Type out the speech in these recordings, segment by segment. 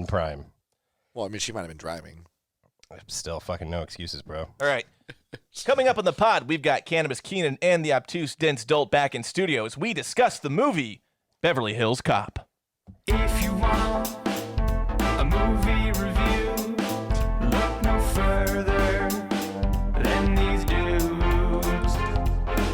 in prime. Well, I mean, she might have been driving. Still fucking no excuses, bro. All right. Coming up on the pod, we've got Cannabis Keenan and the obtuse Dense Dolt back in studio as we discuss the movie Beverly Hills Cop. If you want a movie review, look no further than these dudes.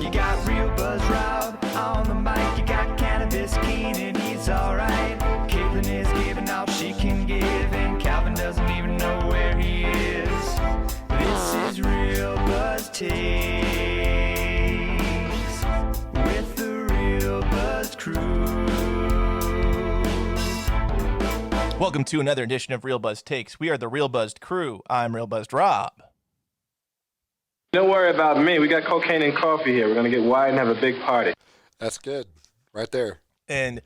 You got Real Buzz Rob on the mic, you got Cannabis Keenan, he's alright. Caitlin is giving all she can give, and Calvin doesn't even know where he is. This is Real Buzz Takes with the Real Buzz crew. Welcome to another edition of Real Buzz Takes. We are the Real Buzzed crew. I'm Real Buzzed Rob. Don't worry about me. We got cocaine and coffee here. We're going to get wired and have a big party. That's good. Right there. And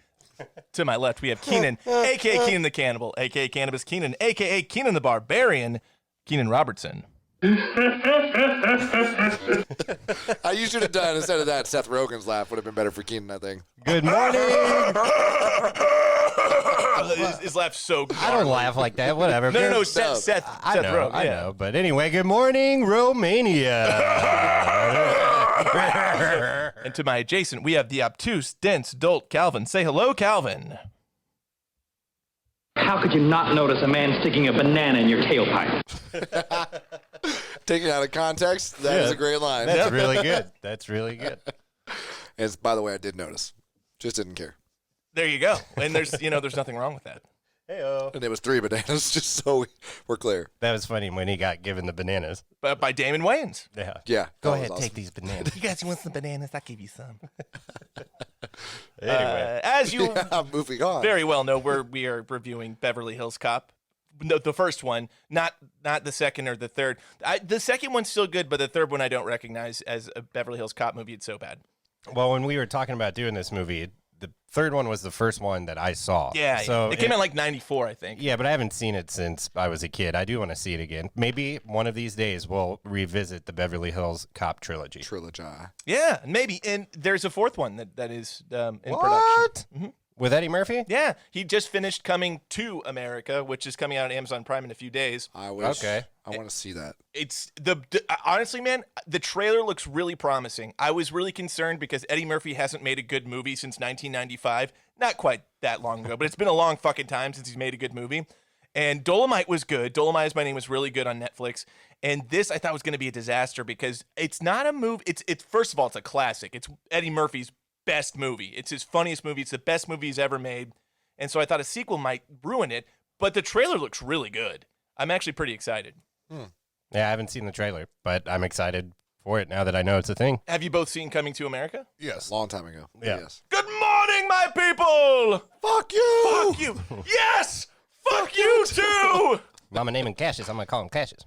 to my left, we have Keenan, a.k.a. Keenan the Cannibal, a.k.a. Cannabis Keenan, a.k.a. Keenan the Barbarian, Keenan Robertson. You should have done, instead of that, Seth Rogen's laugh would have been better for Keenan, I think. Good morning. His laugh's so good. I don't laugh like that. Whatever. No, Seth I know, Rogen. I Yeah. know. But anyway, good morning, Romania. And to my adjacent, we have the obtuse, dense, dolt Calvin. Say hello, Calvin. How could you not notice a man sticking a banana in your tailpipe? Taken out of context, that is a great line. That's really good. That's really good. And by the way, I did notice. Just didn't care. There you go. And there's nothing wrong with that. Heyo. And it was 3 bananas, just so we're clear. That was funny when he got given the bananas. But by Damon Wayans. Yeah. Yeah. Go that ahead, was take awesome. these bananas. You guys want some bananas? I'll give you some. Anyway. As you Yeah, moving on. very well know, we are reviewing Beverly Hills Cop. No, the first one, not the second or the third. The second one's still good, but the third one I don't recognize as a Beverly Hills Cop movie. It's so bad. Well, when we were talking about doing this movie, the third one was the first one that I saw. Yeah, So it came out like 94, I think. Yeah, but I haven't seen it since I was a kid. I do want to see it again. Maybe one of these days we'll revisit the Beverly Hills Cop trilogy. Trilogy. Yeah, maybe. And there's a fourth one that is in What? production. Mm-hmm. With Eddie Murphy? Yeah, he just finished Coming to America, which is coming out on Amazon Prime in a few days. I wish. Okay. I want to see that. It's honestly, man, the trailer looks really promising. I was really concerned because Eddie Murphy hasn't made a good movie since 1995. Not quite that long ago, but it's been a long fucking time since he's made a good movie. And Dolomite was good. Dolomite is My Name was really good on Netflix. And this I thought was going to be a disaster because it's not a movie. It's first of all, it's a classic. It's Eddie Murphy's best movie. It's his funniest movie. It's the best movie he's ever made. And so I thought a sequel might ruin it, but the trailer looks really good. I'm actually pretty excited. Yeah, I haven't seen the trailer, but I'm excited for it now that I know it's a thing. Have you both seen Coming to America? Yes. Long time ago. Yeah. Yes. Good morning, my people! Fuck you! Fuck you! Yes! Fuck you too! Mama naming Cassius. I'm going to call him Cassius.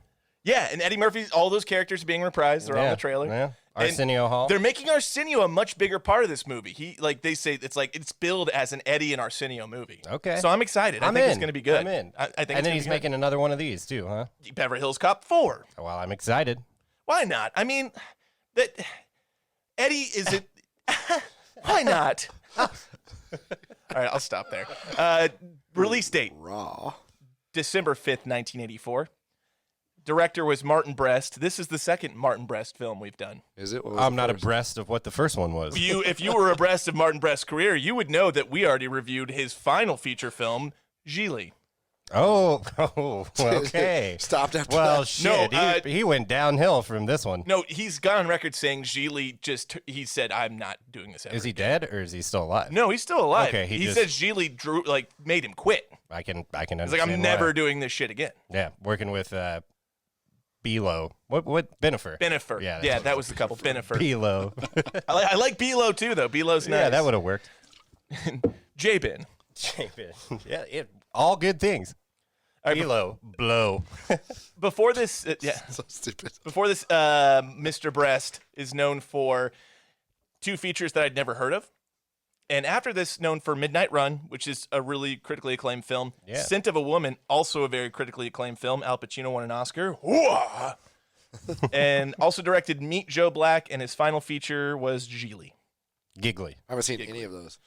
Yeah, and Eddie Murphy's, all those characters being reprised. They're on the trailer. Yeah. And Arsenio Hall. They're making Arsenio a much bigger part of this movie. They say it's billed as an Eddie and Arsenio movie. Okay. So I'm excited. I think it's going to be good. I'm in. I think and it's then gonna he's be making another one of these too, huh? good. Beverly Hills Cop 4. Well, I'm excited. Why not? I mean, that Eddie is it. Why not? All right, I'll stop there. Release date Raw. December 5th, 1984. Director was Martin Brest. This is the second Martin Brest film we've done. Is it? What was I'm the not first? abreast of what the first one was. If you were abreast of Martin Brest's career, you would know that we already reviewed his final feature film, Gigli. Oh, okay. Stopped after Well, that. shit. No, he went downhill from this one. No, he's gone on record saying Gigli he said, I'm not doing this ever. Is he dead or is he still alive? No, he's still alive. Okay, he just- says Gigli made him quit. I can He's understand like, I'm why. never doing this shit again. Yeah, working with Belo. What Benifer? Benifer. Yeah, Yeah, that was the couple. Benifer. Belo. I like Belo too, though. Belo's nice. Yeah, that would have worked. J-Bin. Yeah, all good things. All right, Belo, blow. Before this, So stupid. Before this, Mr. Brest is known for 2 features that I'd never heard of. And after this, known for Midnight Run, which is a really critically acclaimed film. Yeah. Scent of a Woman, also a very critically acclaimed film. Al Pacino won an Oscar. Hooah! And also directed Meet Joe Black, and his final feature was Gigli. Giggly. I haven't seen any of those.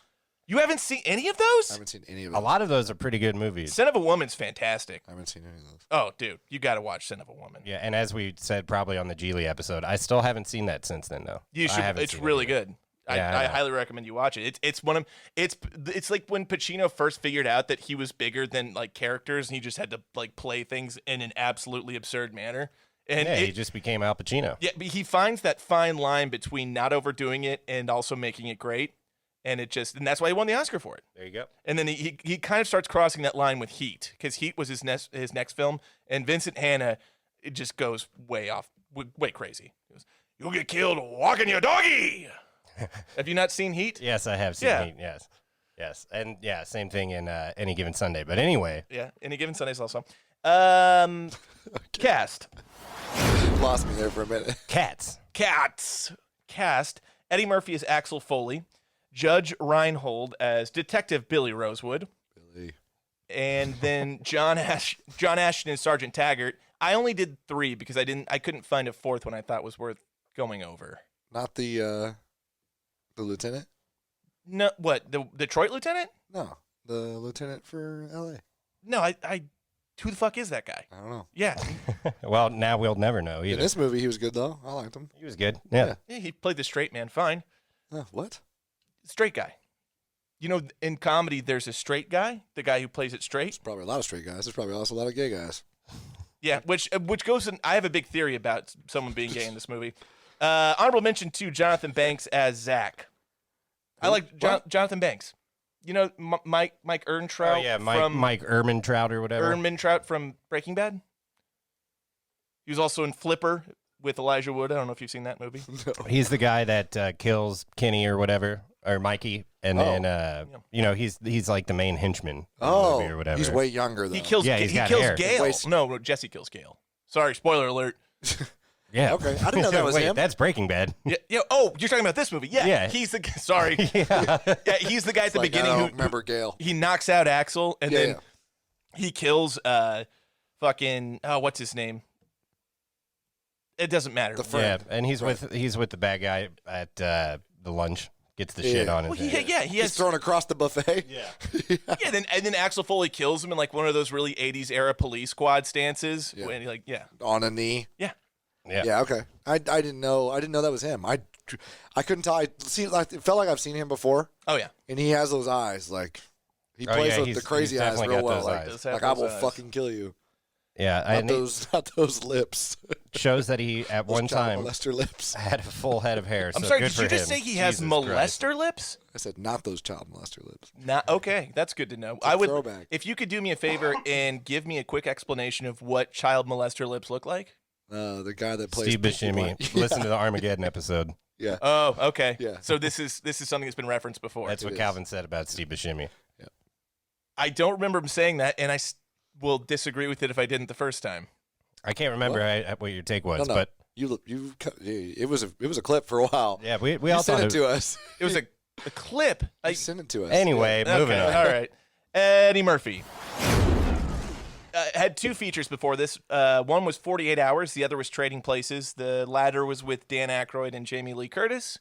You haven't seen any of those? I haven't seen any of A them. lot of those are pretty good movies. Son of a Woman's fantastic. I haven't seen any of those. Oh, dude, you got to watch Son of a Woman. Yeah, and as we said probably on the Geely episode, I still haven't seen that since then, though. You I should. haven't It's seen really it either. good. Yeah, I I highly recommend you watch it. It's like when Pacino first figured out that he was bigger than like characters, and he just had to like play things in an absolutely absurd manner. And Yeah, he just became Al Pacino. yeah, but he finds that fine line between not overdoing it and also making it great, and that's why he won the Oscar for it. There you go. And then he kind of starts crossing that line with Heat, because Heat was his next film, and Vincent Hanna, it just goes way off, way crazy. He goes, "You'll get killed walking your doggy." Have you not seen Heat? Yes, I have seen Yeah. Heat. Yes. And yeah, same thing in Any Given Sunday. But anyway, Yeah, Any Given Sundays also. Cast. Lost me there for a minute. Cats. Cast. Eddie Murphy as Axel Foley. Judge Reinhold as Detective Billy Rosewood. Billy. And then John Ashton as Sergeant Taggart. I only did 3 because I couldn't find a 4th one I thought was worth going over. Not the lieutenant? No, what, the Detroit lieutenant? No, the lieutenant for L.A. No, I who the fuck is that guy? I don't know. Yeah, Well, now we'll never know In either. this movie, he was good, though. I liked him. He was good. Yeah. yeah, he played the straight man fine. What? Straight guy. You know, in comedy, there's a straight guy, the guy who plays it straight. There's probably a lot of straight guys. There's probably also a lot of gay guys. Yeah, which goes in. I have a big theory about someone being gay in this movie. Honorable mention to Jonathan Banks as Zach. I like Jonathan Banks. You know, Mike Ehrntraut. Oh, yeah, from Mike Ehrmantraut or whatever. Ehrmantraut from Breaking Bad. He was also in Flipper with Elijah Wood. I don't know if you've seen that movie. He's the guy that kills Kenny or whatever, or Mikey, and then he's like the main henchman in the movie or whatever. He's way younger, though. He kills. Yeah, He he's got kills hair. Gale. Wait. No, Jesse kills Gale. Sorry, spoiler alert. Yeah. Okay, I didn't know that was Wait, him. that's Breaking Bad. Yeah. Oh, you're talking about this movie? Yeah. Yeah. He's the. Sorry. Yeah. Yeah, he's the guy at the Like, beginning I who don't remember Gale. he knocks out Axel, and Yeah, then yeah. he kills fucking what's his name? It doesn't matter. The friend. Yeah, and he's with the bad guy at the lunch. Gets the shit on his Well, head. he He's has. thrown across the buffet. Yeah, and then Axel Foley kills him in like one of those really '80s era police squad stances. Yeah. When he, like, yeah, On a knee. yeah. Yeah, okay. I didn't know that was him. I couldn't tell. It felt like I've seen him before, Oh yeah. and he has those eyes. Like he Oh, plays yeah, the he's crazy eyes definitely real got well. those Like, eyes. Does have like I those will eyes. fucking kill you. Yeah, Not and it those lips. shows that he at Those one child time molester lips. had a full head of hair. I'm so sorry. good Did for you just him. say he has Jesus molester Christ. lips? I said not those child molester lips. Not okay. That's good to know. a I would. throwback. If you could do me a favor and give me a quick explanation of what child molester lips look like. The guy that plays Steve Pinky Buscemi. Blind. Listen to the Armageddon episode. Yeah. Oh, okay. Yeah. So this is something that's been referenced before. That's what is. Calvin said about Steve Buscemi. I don't remember him saying that, and I will disagree with it if I didn't the first time. I can't remember what your take was, No. but It was a clip for a while. yeah, we You all sent thought it to us. It was a clip. You sent it to us. Anyway, moving Okay, on. all right. Eddie Murphy. Had 2 features before this. One was 48 Hours. The other was Trading Places. The latter was with Dan Aykroyd and Jamie Lee Curtis.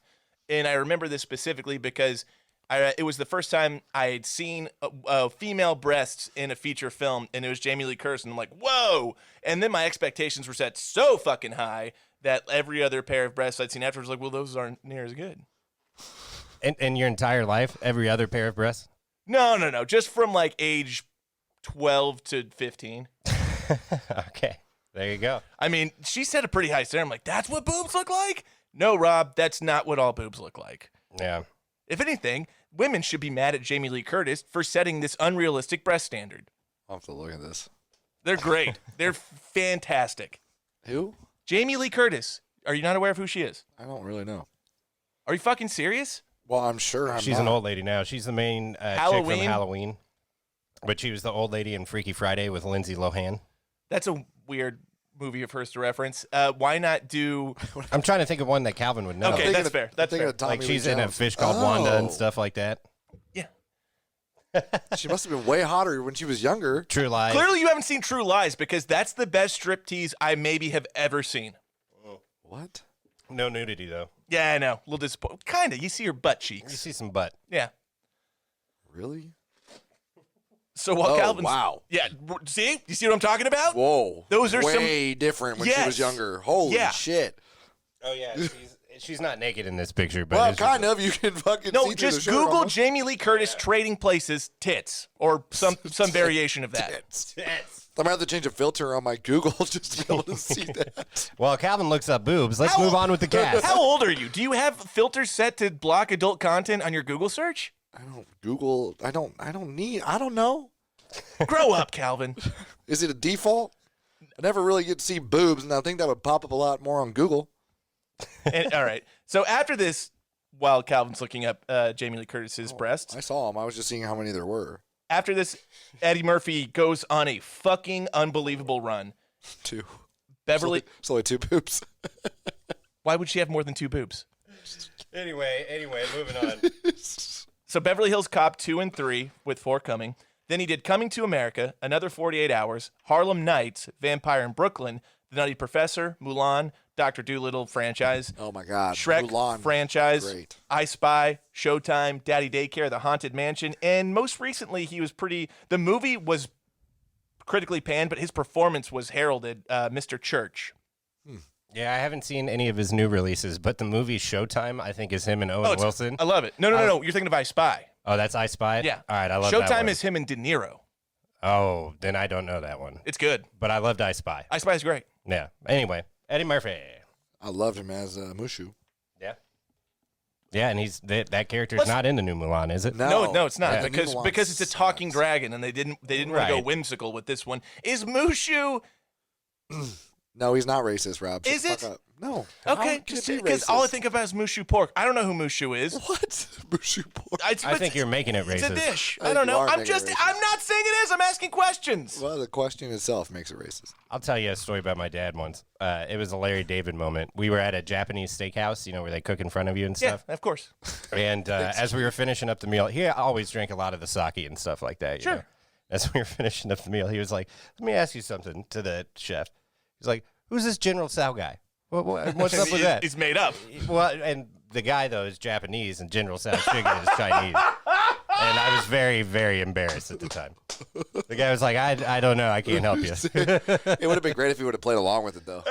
And I remember this specifically because it was the first time I had seen female breasts in a feature film, and it was Jamie Lee Curtis. And I'm like, whoa. And then my expectations were set so fucking high that every other pair of breasts I'd seen afterwards was like, well, those aren't near as good. In your entire life, every other pair of breasts? No. Just from like age 12 to 15. Okay, there you go. I mean, she set a pretty high standard. I'm like, that's what boobs look like? No, Rob, that's not what all boobs look like. Yeah. If anything, women should be mad at Jamie Lee Curtis for setting this unrealistic breast standard. I'll have to look at this. They're great. They're fantastic. Who? Jamie Lee Curtis. Are you not aware of who she is? I don't really know. Are you fucking serious? Well, I'm sure She's an old lady now. She's the main chick from Halloween? Halloween. But she was the old lady in Freaky Friday with Lindsay Lohan. That's a weird movie of hers to reference. Why not do... I'm trying to think of one that Calvin would know. Okay, thinking that's of- fair. I'm That's thinking fair. of Tommy Like Lee she's in a Jones. fish called Wanda and Oh. stuff like that. Yeah. She must have been way hotter when she was younger. True Lies. Clearly you haven't seen True Lies because that's the best striptease I maybe have ever seen. What? No nudity though. Yeah, I know. A little disappointed. Kind of. You see her butt You cheeks. see some butt. Yeah. Really? So while Calvin's wow. Yeah, see? You see what I'm talking about? Whoa. Those are way different when she was Yes. younger. Holy shit. Oh yeah, she's not naked in this picture, but Well, it's just- kind of. You can fucking No, see through the just shirt Google almost. Jamie Lee Curtis trading places tits or some variation of that. Tits. I'm going to have to change a filter on my Google just to be able to see that. Well, Calvin looks up boobs. Let's move on with the cast. How old are you? Do you have filters set to block adult content on your Google search? I don't Google. I don't know. Grow up, Calvin. Is it a default? I never really get to see boobs, and I think that would pop up a lot more on Google. All right. So after this, while Calvin's looking up Jamie Lee Curtis's breasts, I saw them. I was just seeing how many there were. after this, Eddie Murphy goes on a fucking unbelievable run. 2. Beverly, It's only 2 boobs. why would she have more than 2 boobs? Anyway, moving on. So Beverly Hills Cop 2 and 3 with 4 coming. Then he did Coming to America, Another 48 Hours, Harlem Nights, Vampire in Brooklyn, The Nutty Professor, Mulan, Dr. Dolittle franchise, Oh my God. Shrek Mulan. franchise, Great. I Spy, Showtime, Daddy Daycare, The Haunted Mansion, and most recently the movie was critically panned, but his performance was heralded, Mr. Church. Yeah, I haven't seen any of his new releases, but the movie Showtime, I think, is him and Owen Wilson. I love it. No. You're thinking of I Spy. Oh, that's I Spy? Yeah. All right, I love that Showtime one. is him and De Niro. Oh, then I don't know that one. It's good. But I loved I Spy. I Spy is great. Yeah. Anyway, Eddie Murphy. I loved him as Mushu. Yeah. Yeah, and that character's not in the new Mulan, is it? No, it's not Yeah. because it's a talking dragon, and they didn't want to go Right. whimsical with this one. Is Mushu No, he's not racist, Rob. Shut Is the fuck it? up. No. okay? How could Just it be because all I racist? think about is Mushu pork. I don't know who Mushu is. What? Mushu pork. I think you're making it It's racist. a dish. I I think don't you know. are I'm making it racist. I'm not saying it is. I'm asking questions. Well, the question itself makes it racist. I'll tell you a story about my dad once. It was a Larry David moment. We were at a Japanese steakhouse, where they cook in front of you and Yeah, stuff. of course. And as we were finishing up the meal, he always drank a lot of the sake and stuff like that. You Sure. know? As we were finishing up the meal, he was like, "Let me ask you something." To the chef, he's like, "Who's this General Tsao guy? What's up with that?" He's made up. Well, and the guy though is Japanese, and General Tsao's chicken is Chinese. And I was very, very embarrassed at the time. The guy was like, "I don't know, I can't help you." It would have been great if he would have played along with it, though.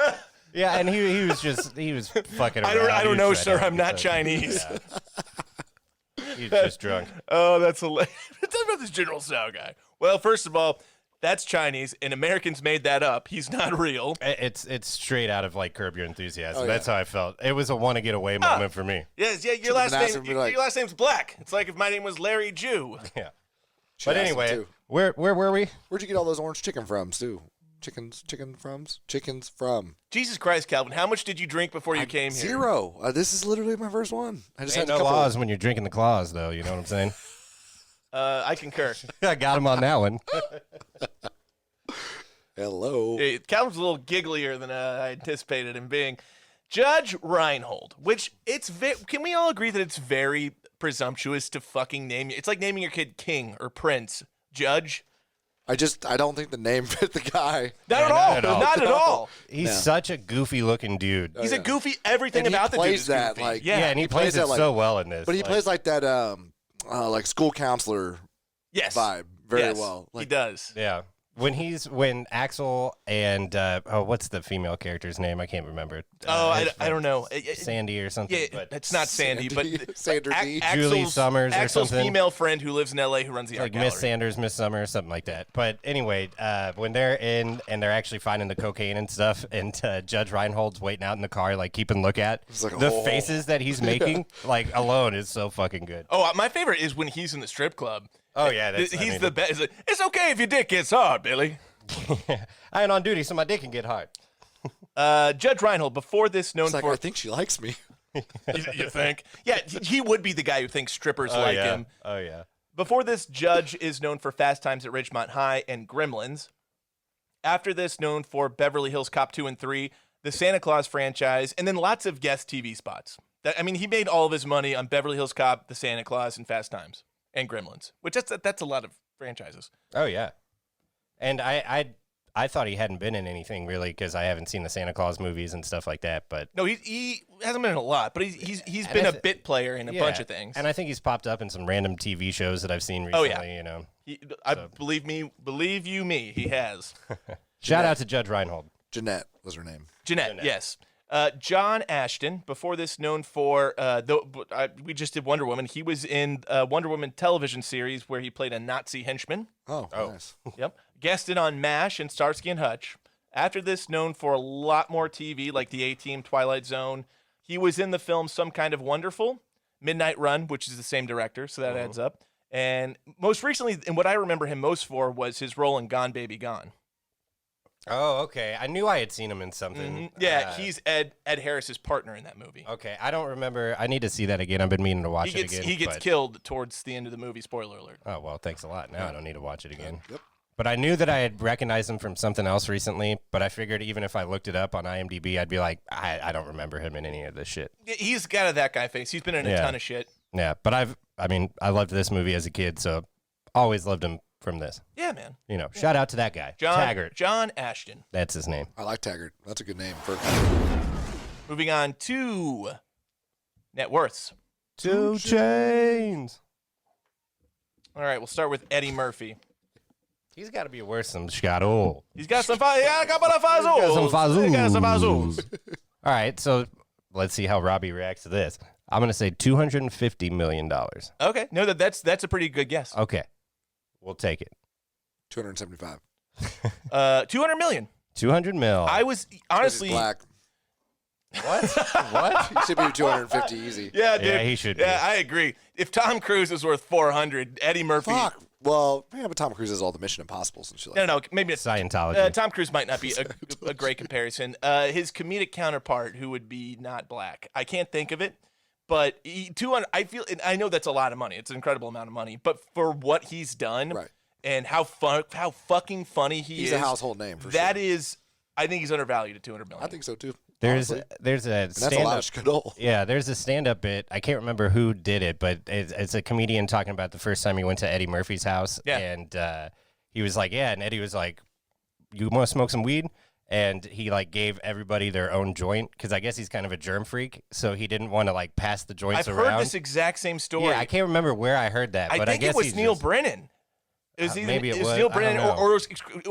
Yeah, and he was fucking around. I He don't was know, trying to sir. help I'm me, not so- Chinese. Yeah. He was just drunk. Oh, that's hilarious. Tell me about this General Tsao guy. Well, first of all, that's Chinese, and Americans made that up. He's not real. It's straight out of like Curb Your Enthusiasm. Oh, That's how I felt. It was a want to get away moment for me. Yes, yeah. Your Should've last been asked name. him to be like- Your last name's Black. It's like if my name was Larry Jew. Yeah. Should But ask him, anyway, too. where were we? Where'd you get all those orange chicken from, Stu? Chickens from. Jesus Christ, Calvin! How much did you drink before you came here? 0. This is literally my first one. I just Ain't had a no couple. laws when you're drinking the claws, though. You know what I'm saying? I concur. I got him on that one. Hello. Hey, Calvin's a little gigglier than I anticipated him being. Judge Reinhold, which can we all agree that it's very presumptuous to fucking name you? It's like naming your kid King or Prince. Judge? I don't think the name fit the guy. Not at not all. at all. Not at all. He's such a goofy looking dude. He's a goofy. Everything And he about the dude plays is that, goofy. like- yeah. Yeah, and he plays that it like- so well in this. But he plays like that like school counselor yes. vibe very Yes, well. he Like, does. Yeah. When Axel and what's the female character's name? I can't remember. I don't know. Sandy or something. Yeah, but it's not Sandy, but Sandra D. Julie Summers or Axel's something. female friend who lives in L.A. who runs the art like gallery. Miss Sanders, Miss Summer, something like that. But anyway, when they're in and they're actually finding the cocaine and stuff, and Judge Reinhold's waiting out in the car, like keeping look at like, the oh. faces that he's making, like alone is so fucking good. Oh, my favorite is when he's in the strip club. Oh yeah, He's the best. He's like, it's okay if your dick gets hard, Billy. I ain't on duty, so my dick can get hard. Judge Reinhold, before this, known It's like, for I think she likes me. you think? Yeah, he would be the guy who thinks strippers like yeah. him. Oh yeah. Before this, Judge is known for Fast Times at Ridgemont High and Gremlins. After this, known for Beverly Hills Cop 2 and 3, the Santa Claus franchise, and then lots of guest TV spots. He made all of his money on Beverly Hills Cop, the Santa Claus, and Fast Times and Gremlins, which that's a lot of franchises. Oh yeah. And I I thought he hadn't been in anything really because I haven't seen the Santa Claus movies and stuff like that. But No, he hasn't been in a lot, but he's And been I a bit player in a bunch of things. And I think he's popped up in some random TV shows that I've seen Oh, recently. yeah. You know, Believe you me, he has. shout out to Judge Reinhold. Jeanette was her name. Jeanette. Yes. John Ashton, before this known for, we just did Wonder Woman. He was in a Wonder Woman television series where he played a Nazi henchman. Oh. Nice. Yep. Guested on MASH and Starsky and Hutch. After this, known for a lot more TV, like The A-Team, Twilight Zone. He was in the film Some Kind of Wonderful, Midnight Run, which is the same director, so that adds up. And most recently, and what I remember him most for, was his role in Gone Baby Gone. Oh, okay. I knew I had seen him in something. Yeah, he's Ed Harris's partner in that movie. Okay, I don't remember. I need to see that again. I've been meaning to watch it again. He gets but- killed towards the end of the movie. Spoiler alert. Oh, well, thanks a lot. Now I don't need to watch it again. Yep. But I knew that I had recognized him from something else recently, but I figured even if I looked it up on IMDb, I'd be like, I don't remember him in any of this shit. He's got a that guy face. He's been in a ton of shit. Yeah, but I loved this movie as a kid, so always loved him from this. Yeah, man. You know, shout out to that guy, Taggart. John Ashton. That's his name. I like Taggart. That's a good name. For Moving on to net worths. 2 Chainz. All right, we'll start with Eddie Murphy. He's got to be worse than Shadow. He's got some fazoos. He got some fazoos. All right, so let's see how Robbie reacts to this. I'm going to say $250 million. Okay, no, that's a pretty good guess. Okay, we'll take it. 275. 200 million. 200 mil. I was honestly. He's black. What? What? He should be 250 easy. Yeah, dude. Yeah, he should be. Yeah, I agree. If Tom Cruise is worth 400, Eddie Murphy. Fuck. Well, yeah, but Tom Cruise has all the Mission Impossibles and shit like No, maybe it's Scientology. Tom Cruise might not be a great comparison. His comedic counterpart, who would be not black, I can't think of it. But 200, I feel, and I know that's a lot of money. It's an incredible amount of money. But for what he's done, Right. and how fucking funny he is, He's a household name for that sure. is, I think he's undervalued at 200 million. I think so too. There's honestly. a And that's a lot of stand-up. Skadol. Yeah, there's a stand-up bit. I can't remember who did it, but it's a comedian talking about the first time he went to Eddie Murphy's house. Yeah. And he was like, yeah, and Eddie was like, you want to smoke some weed? And he like gave everybody their own joint because I guess he's kind of a germ freak, so he didn't want to like pass the joints I've around. heard this exact same story. Yeah, I can't remember where I heard that, but I think guess it was he's Neil just- Brennan. It was either, maybe it was was. Neil I Brennan don't know.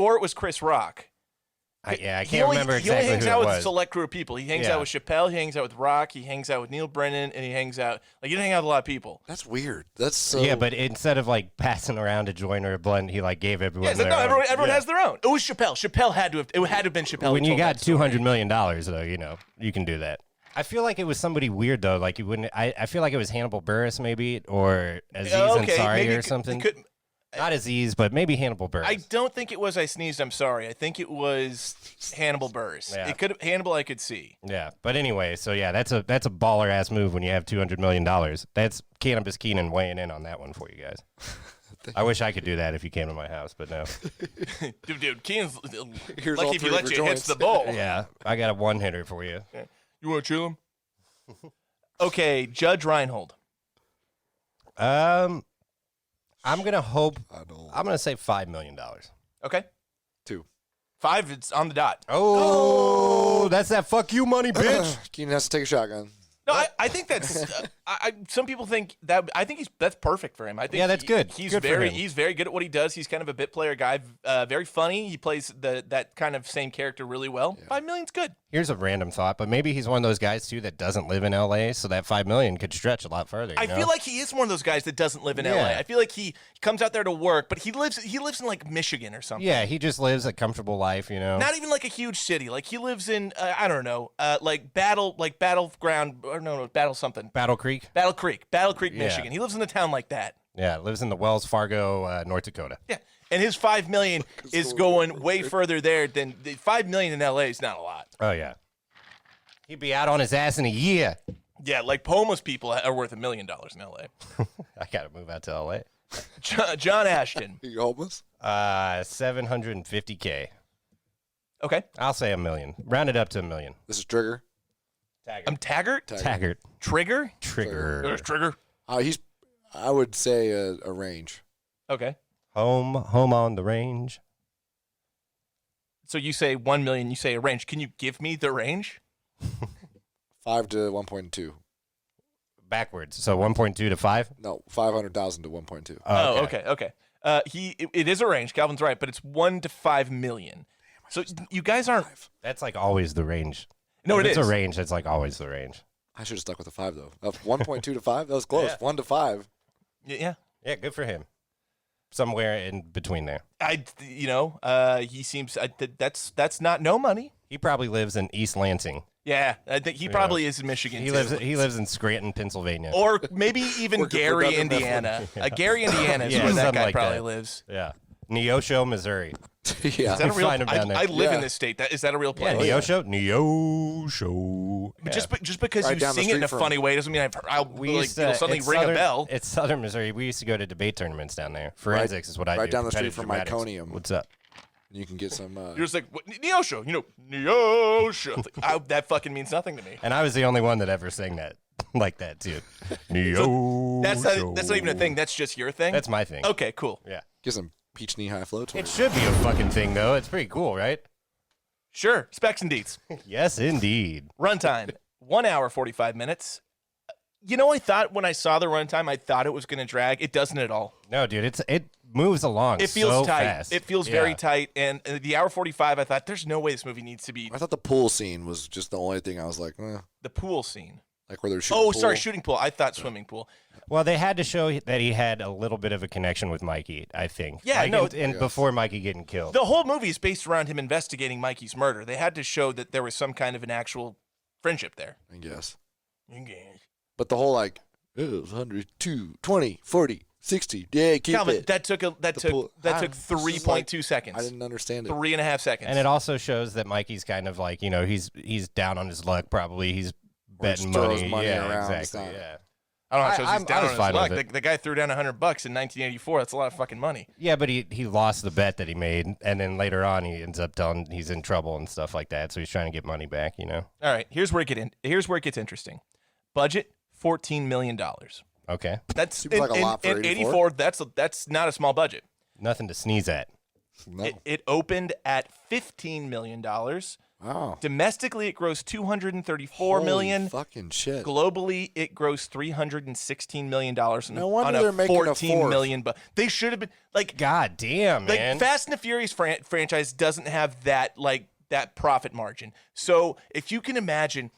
or it was Chris Rock. I He can't only- remember He only exactly hangs who out it with a was. select group of people. He hangs Yeah. out with Chappelle. He hangs out with Rock. He hangs out with Neil Brennan, and he hangs out he doesn't hang out with a lot of people. That's weird. That's so. Yeah, but instead of like passing around a joint or a blunt, he like gave everyone. Yeah, so their no, own. everyone Yeah. has their own. It was Chappelle. Chappelle had to have been Chappelle. When who you told got that story. $200 million, though, you know, you can do that. I feel like it was somebody weird, though. Like, you wouldn't. I feel like it was Hannibal Buress, maybe, or Aziz Ansari maybe or something. it could- Not Aziz, but maybe Hannibal Buress. I don't think it was I Sneezed, I'm Sorry. I think it was Hannibal Buress. Yeah. It could Hannibal I could see. Yeah, but anyway, so yeah, that's a baller ass move when you have $200 million. That's Cannabis Keenan weighing in on that one for you guys. I wish I could do that if you came to my house, but no. Dude, Keenan's Here's lucky all if he three lets of you your hits joints. the bowl. Yeah, I got a one hitter for you. You want to chill him? Okay, Judge Reinhold. I'm gonna hope. I don't. I'm gonna say $5 million. Okay. 2. 5, it's on the dot. Oh, that's that fuck you money, bitch. Keenan has to take a shotgun. No, I think that's. Some people think that. I think that's perfect for him. I think Yeah, that's good. He's Good for very him. he's very good at what he does. He's kind of a bit player guy. Very funny. He plays that kind of same character really well. $5 million's good. Here's a random thought, but maybe he's one of those guys too that doesn't live in LA, so that $5 million could stretch a lot further. I you know? feel like he is one of those guys that doesn't live in LA. Yeah. I feel like he comes out there to work, but he lives in like Michigan or something. yeah, he just lives a comfortable life, you know. Not even like a huge city. Like he lives in I don't know, battleground or no, Battle something. Battle Creek. Battle Creek, Yeah. Michigan. He lives in a town like that. Yeah, lives in the Wells Fargo, North Dakota. Yeah, and his $5 million is going way further there than the $5 million in LA is not a lot. Oh yeah, he'd be out on his ass in a year. Yeah, like homeless people are worth $1 million in LA. I gotta move out to LA. John Ashton. Are you homeless? 750K. Okay, I'll say $1 million. Round it up to $1 million. This is Trigger. I'm Taggart. Taggart. Trigger. Trigger. There's Trigger. I would say a range. Okay. Home on the range. So you say 1 million, you say a range. Can you give me the range? 5 to 1.2. Backwards. So 1.2 to 5? No, 500,000 to 1.2. Oh, okay. It is a range. Calvin's right, but it's 1 to 5 million. So you guys aren't. That's like always the range. No, if it it's is a range. That's like always the range. I should have stuck with the 5 though. 1.2 to 5. That was close. Yeah. 1 to 5. Yeah. Yeah, good for him. Somewhere in between there. He seems that's not no money. He probably lives in East Lansing. Yeah, I think he probably is in Michigan. He too. lives in Scranton, Pennsylvania. or maybe even Working for Gary, Dunder Indiana. Gary, Indiana is Yeah, where that something guy like probably that. lives. Yeah. Neosho, Missouri. Yeah. Is that a real? Find him down there. I live in Yeah. this state. Is that a real place? Yeah, Neosho. Neosho. But just because Right you down the sing it in street a from- funny way doesn't mean I'll used to- suddenly it's ring southern, a bell. It's southern Missouri. We used to go to debate tournaments down there. Forensics is what I do. right down the street competitive from dramatics. Myconium. What's up? You can get some. You're just like what, Neosho, Neosho. It's like, that fucking means nothing to me. And I was the only one that ever sang that like that too. Neosho. That's not even a thing. That's just your thing. That's my thing. Okay, cool. Yeah. get some peach knee high flow. It should be a fucking thing though. It's pretty cool, right? Sure. Specs and deets. Yes, indeed. Runtime 1 hour 45 minutes. I thought when I saw the runtime, I thought it was going to drag. It doesn't at all. No, dude, it moves along. It feels so tight. Fast. It feels very tight. And the hour 45, I thought there's no way this movie needs to be I thought the pool scene was just the only thing I was like, the pool scene. like where they're shooting. Oh, sorry, pool. shooting pool. I thought swimming pool. Well, they had to show that he had a little bit of a connection with Mikey, I think. Yeah, like no, and before Mikey getting killed. The whole movie is based around him investigating Mikey's murder. They had to show that there was some kind of an actual friendship there. I guess. Okay. But the whole like, it was 100, 2, 20, 40, 60. Yeah, keep Calvin, it. that took pool- took this is 3.2 like- seconds. I didn't understand it. 3.5 seconds. And it also shows that Mikey's kind of like, he's down on his luck probably. He's betting just throws money. money Yeah, around. exactly. It's not- Yeah. I don't know. It shows I he's down was on fine his luck. with it. The guy threw down $100 in 1984. That's a lot of fucking money. Yeah, but he lost the bet that he made, and then later on he ends up telling he's in trouble and stuff like that. So he's trying to get money back. All right, here's where it gets interesting. Budget $14 million. Okay, That's Seems like a lot for in 84. That's not a small budget. nothing to sneeze at. No. It opened at $15 million. Wow. Domestically, it grossed $234 Holy million. fucking shit. Globally, it grossed $316 million. No wonder on a they're making a 14 fourth. million. But they should have been like God damn, man. Fast and the Furious franchise doesn't have that profit margin. So if you can imagine,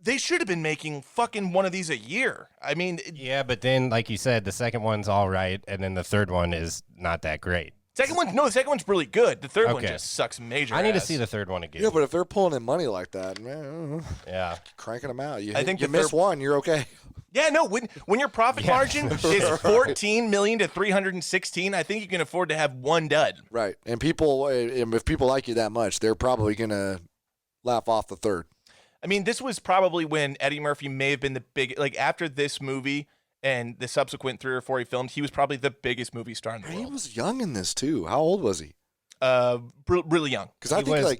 they should have been making fucking one of these a year. I mean, Yeah, but then, like you said, the second one's all right, and then the third one is not that great. the second one's really good. The third one Okay. just sucks major. I need to ass. see the third one again. Yeah, but if they're pulling in money like that, man, Yeah. cranking them out. I think you the miss third- one, you're okay. Yeah, no. When your profit margin is 14 million to 316, I think you can afford to have one dud. Right. And if people like you that much, they're probably going to laugh off the third. I mean, this was probably when Eddie Murphy may have been the big, after this movie and the subsequent 3 or 4 he filmed, he was probably the biggest movie star in the He world. was young in this, too. How old was he? Really young. Because I He think, was-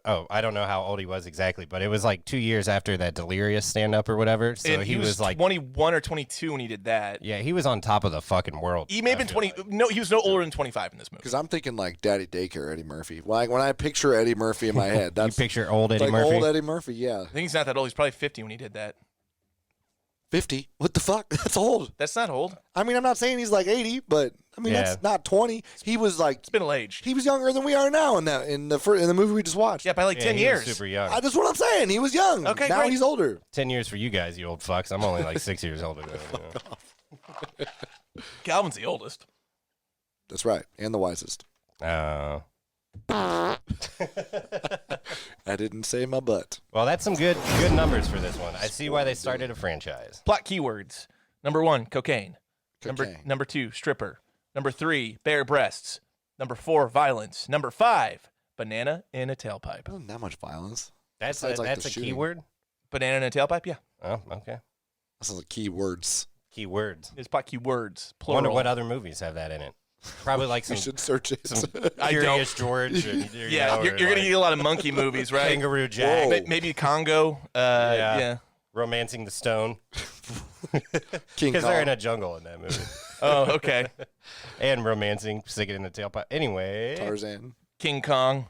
Oh, I don't know how old he was exactly, but it was like 2 years after that Delirious stand-up or whatever. So And he was like, 21 or 22 when he did that. yeah, he was on top of the fucking world. He may have been I feel 20. like. No, he was no older than 25 in this movie. because I'm thinking like Daddy Daycare Eddie Murphy. Like when I picture Eddie Murphy in my head, You that's picture old Eddie like Murphy? old Eddie Murphy, yeah. I think he's not that old. He's probably 50 when he did that. 50? What the fuck? That's old. That's not old. I mean, I'm not saying he's like 80, but I mean, Yeah. that's not 20. He was like, It's middle aged. he was younger than we are now in the movie we just watched. Yeah, by like Yeah, 10 he was years. super young. That's what I'm saying. He was young. Okay, now great. he's older. 10 years for you guys, you old fucks. I'm only like 6 years older than you. Calvin's the oldest. That's right, and the wisest. I didn't say my butt. Well, that's some good numbers for this one. I see why they started a franchise. Plot keywords. Number 1, cocaine. Cocaine. Number 2, stripper. Number 3, bare breasts. Number 4, violence. Number 5, banana in a tailpipe. Wasn't that much violence. That's Besides, like, that's the a shooting. keyword? Banana in a tailpipe? Yeah. Oh, okay. That sounds like key words. Keywords. It's plot keywords. I Plural. wonder what other movies have that in it. Probably like We some, should search it. some I Curious George. And, Yeah, you're going to get a lot of monkey movies, right? Kangaroo Jack. Whoa. Maybe Congo. Yeah. Romancing the Stone. King Because they're in Kong. a jungle in that movie. Oh, okay. And romancing, sticking in the tailpipe. Anyway. Tarzan. King Kong.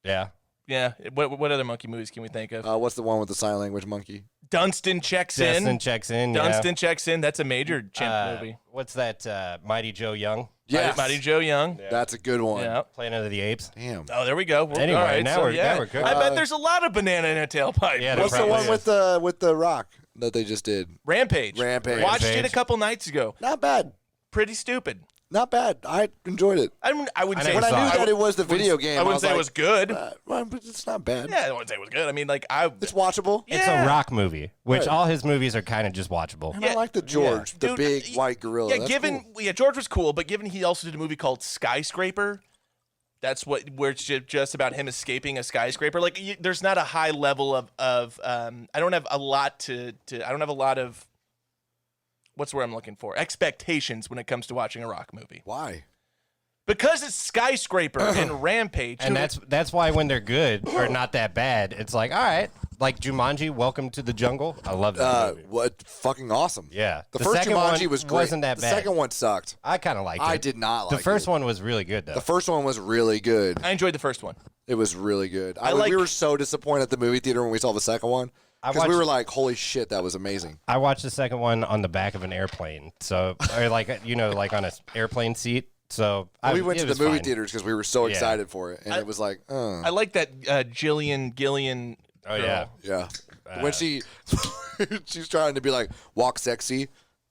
Yeah. Yeah. What other monkey movies can we think of? What's the one with the sign language monkey? Dunstan checks in. Dunstan checks in. Dunstan checks in. That's a major chimp movie. What's that? Mighty Joe Young. Yes. Mighty Joe Young. Yeah. That's a good one. Yeah. Planet of the Apes. Damn. Oh, there we go. Anyway, all right, now so, we're yeah. cooking. I bet there's a lot of banana in a tailpipe. Yeah, What's the probably one is. with the rock that they just did? Rampage. Rampage. Watched it a Rampage. couple nights ago. Not bad. Pretty stupid. Not bad. I enjoyed it. I wouldn't I say know When I saw knew it. that it was the video game, I wouldn't say it was good. well, but it's not bad. Yeah, I wouldn't say it was good. I mean, like It's watchable. It's Yeah. a rock movie, which Right. all his movies are kind of just watchable. And Yeah. I like the George, the Dude, big white gorilla. Yeah, That's given cool. George was cool, but given he also did a movie called Skyscraper, that's where it's just about him escaping a skyscraper. Like there's not a high level of I don't have a lot I don't have a lot of what's the word I'm looking for? Expectations when it comes to watching a rock movie. Why? Because it's Skyscraper and Rampage. And that's why when they're good or not that bad, it's like, all right, like Jumanji, Welcome to the Jungle. I love that movie. What fucking awesome. Yeah. The The first second Jumanji one was great. wasn't that the bad. second one sucked. I kind of liked it. I did not like The first it. one was really good, though. The first one was really good. I enjoyed the first one. It was really good. I like- we were so disappointed at the movie theater when we saw the second one. Because we watched- were like, holy shit, that was amazing. I watched the second one on the back of an airplane. So, or like, like on an airplane seat. So we went it to the was movie fine. theaters because we were so Yeah. excited for it. And it was like, I like that Gillian. Oh, girl. yeah. yeah. When she's trying to be like, walk sexy.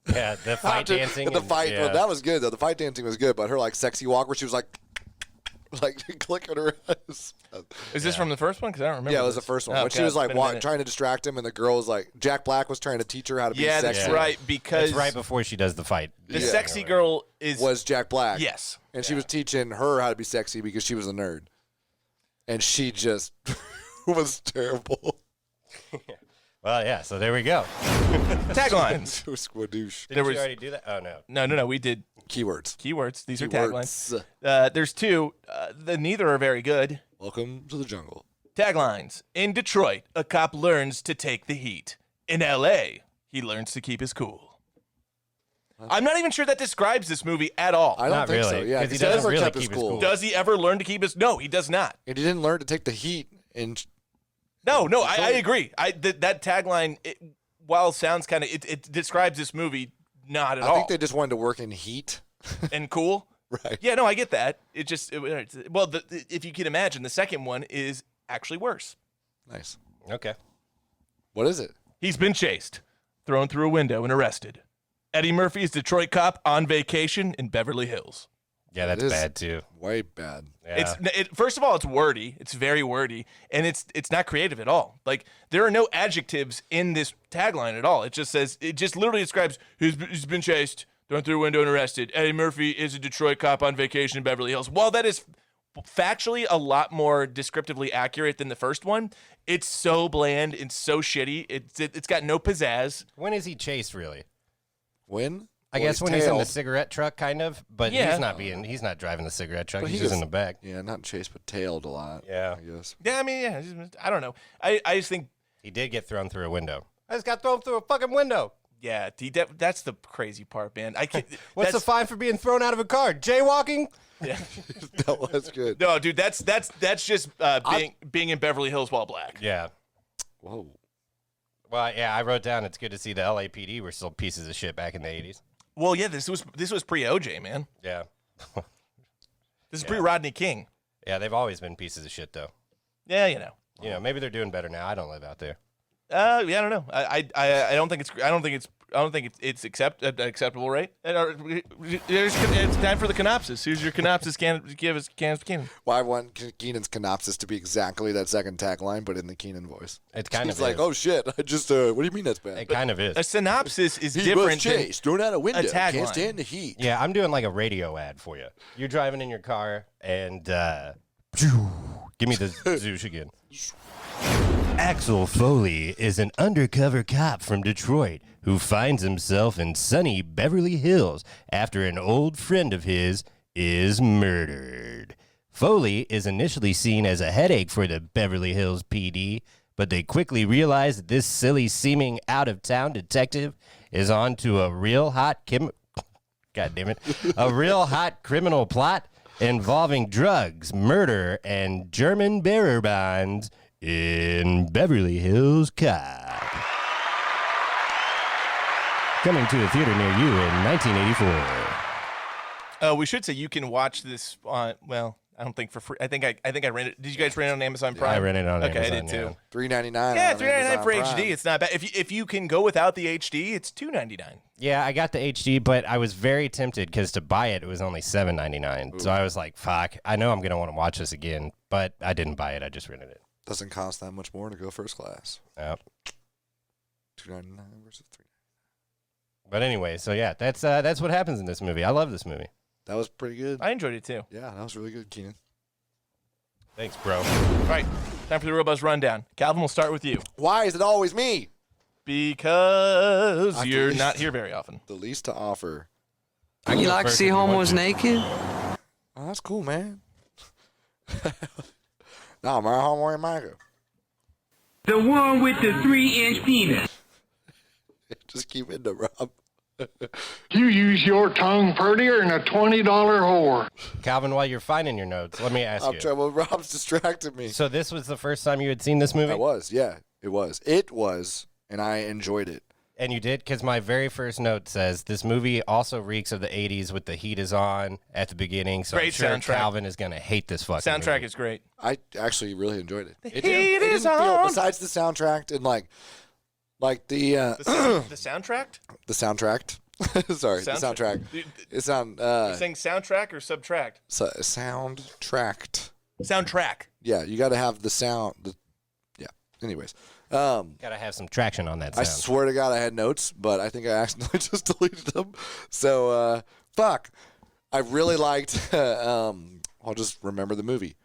Yeah, the fight dancing. The and- fight, yeah. well, that was good though. The fight dancing was good, but her like sexy walk where she was like clicking her ass. Is this from the first one? Because I don't remember. Yeah, it was the this. first one. Oh, When she God, was it's like been a minute. trying to distract him, and the girl was like, Jack Black was trying to teach her how to be Yeah, sexy. that's right. Because It's right before she does the fight. the Yeah. sexy girl is Was Jack Black. yes. And she was teaching her how to be sexy because she was a nerd. And she just was terrible. Well, yeah. So there we go. Taglines. Squadoosh. Did There you was- already do that? Oh no. No. We did Keywords. keywords. These are taglines. Keywords. There's two. Neither are very good. Welcome to the jungle. Taglines. In Detroit, a cop learns to take the heat. In L.A., he learns to keep his cool. I'm not even sure that describes this movie at all. I don't Not think really, so. Yeah, 'cause he because doesn't never really kept his keep his cool. cool. Does he ever learn to keep his? No, he does not. And he didn't learn to take the heat. And No, I agree. That tagline, while it sounds kind of, it describes this movie not at I all. think they just wanted to work in heat. And cool. Right. Yeah, no, I get that. It just, if you can imagine, the second one is actually worse. Nice. Okay. What is it? He's been chased, thrown through a window, and arrested. Eddie Murphy is Detroit cop on vacation in Beverly Hills. Yeah, that's is- bad too. Way bad. Yeah. First of all, it's wordy. It's very wordy, and it's not creative at all. Like there are no adjectives in this tagline at all. It just says it just literally describes he's been chased, thrown through a window, and arrested. Eddie Murphy is a Detroit cop on vacation in Beverly Hills. While that is factually a lot more descriptively accurate than the first one, it's so bland and so shitty. It's got no pizzazz. When is he chased really? When? I Well, guess when he's in the tailed. cigarette truck, kind of. But Yeah. he's not driving the cigarette truck. But He's he just in just- the back. Yeah, not chased, but tailed a lot. Yeah. I guess. Yeah, I mean, yeah, I don't know. I just think, He did get thrown through a window. I just got thrown through a fucking window. yeah, that's the crazy part, man. I can't. What's the fine for being thrown out of a car? Jaywalking? Yeah. That was good. No, dude, that's just being in Beverly Hills while black. Yeah. Whoa. Well, yeah, I wrote down it's good to see the LAPD were still pieces of shit back in the 80s. Well, yeah, this was pre OJ, man. Yeah. This is pre Rodney King. Yeah, they've always been pieces of shit, though. Yeah, you know. You know, maybe they're doing better now. I don't live out there. Yeah, I don't know. I don't think it's acceptable, right? It's time for the canopsis. Who's your canopsis? Give us Keenan. Well, I want Keenan's canopsis to be exactly that second tagline, but in the Keenan voice. It's kind He's of like, is. oh shit, I just, what do you mean that's bad? It kind of is. A synopsis is He different. was chased, thrown out a window, tagline. can't stand the heat. Yeah, I'm doing like a radio ad for you. You're driving in your car and give me the zoosh again. Axel Foley is an undercover cop from Detroit who finds himself in sunny Beverly Hills after an old friend of his is murdered. Foley is initially seen as a headache for the Beverly Hills PD, but they quickly realize that this silly-seeming out-of-town detective is on to a real hot a real hot criminal plot involving drugs, murder, and German bearer bonds in Beverly Hills Cop. Coming to a theater near you in 1984. We should say you can watch this on, well, I don't think for free. I think I rented. Did you guys rent it on Amazon Prime? I rented it on Amazon. Okay, I did too. Yeah. $3.99. Yeah, on $3.99 for Amazon HD. It's not bad. If you can go without the HD, it's $2.99. Yeah, I got the HD, but I was very tempted because to buy it, it was only $7.99. So I was like, fuck, I know I'm going to want to watch this again, but I didn't buy it. I just rented it. Doesn't cost that much more to go first class. Yep. $2.99 versus $3.99. But anyway, so yeah, that's what happens in this movie. I love this movie. That was pretty good. I enjoyed it too. Yeah, that was really good, Keenan. Thanks, bro. All right, time for the Real Buzz Rundown. Calvin, we'll start with you. Why is it always me? Because I you're believe- not here very often. The least to offer. You like to see homos naked? Oh, that's cool, man. No, my homeboy Michael. The one with the 3-inch penis. Just keep it to Rob. You use your tongue prettier than a $20 whore. Calvin, while you're finding your notes, let me ask I'm you. trying. Well, Rob's distracted me. So this was the first time you had seen this movie? It was, yeah, it was. It was, and I enjoyed it. And you did? Because my very first note says this movie also reeks of the 80s with The Heat Is On at the beginning. So I'm Great sure soundtrack. Calvin is going to hate this fucking Soundtrack movie. is great. I actually really enjoyed it. Heat it is didn't feel, on. besides the soundtrack and like the The soundtrack? the soundtrack. Sorry, the soundtrack. It's on You're saying soundtrack or subtract? soundtracked. Soundtrack. Yeah, you got to have the sound. Yeah. Anyways, Got to have some traction on that I sound. swear to God, I had notes, but I think I accidentally just deleted them. So, fuck. I really liked. I'll just remember the movie.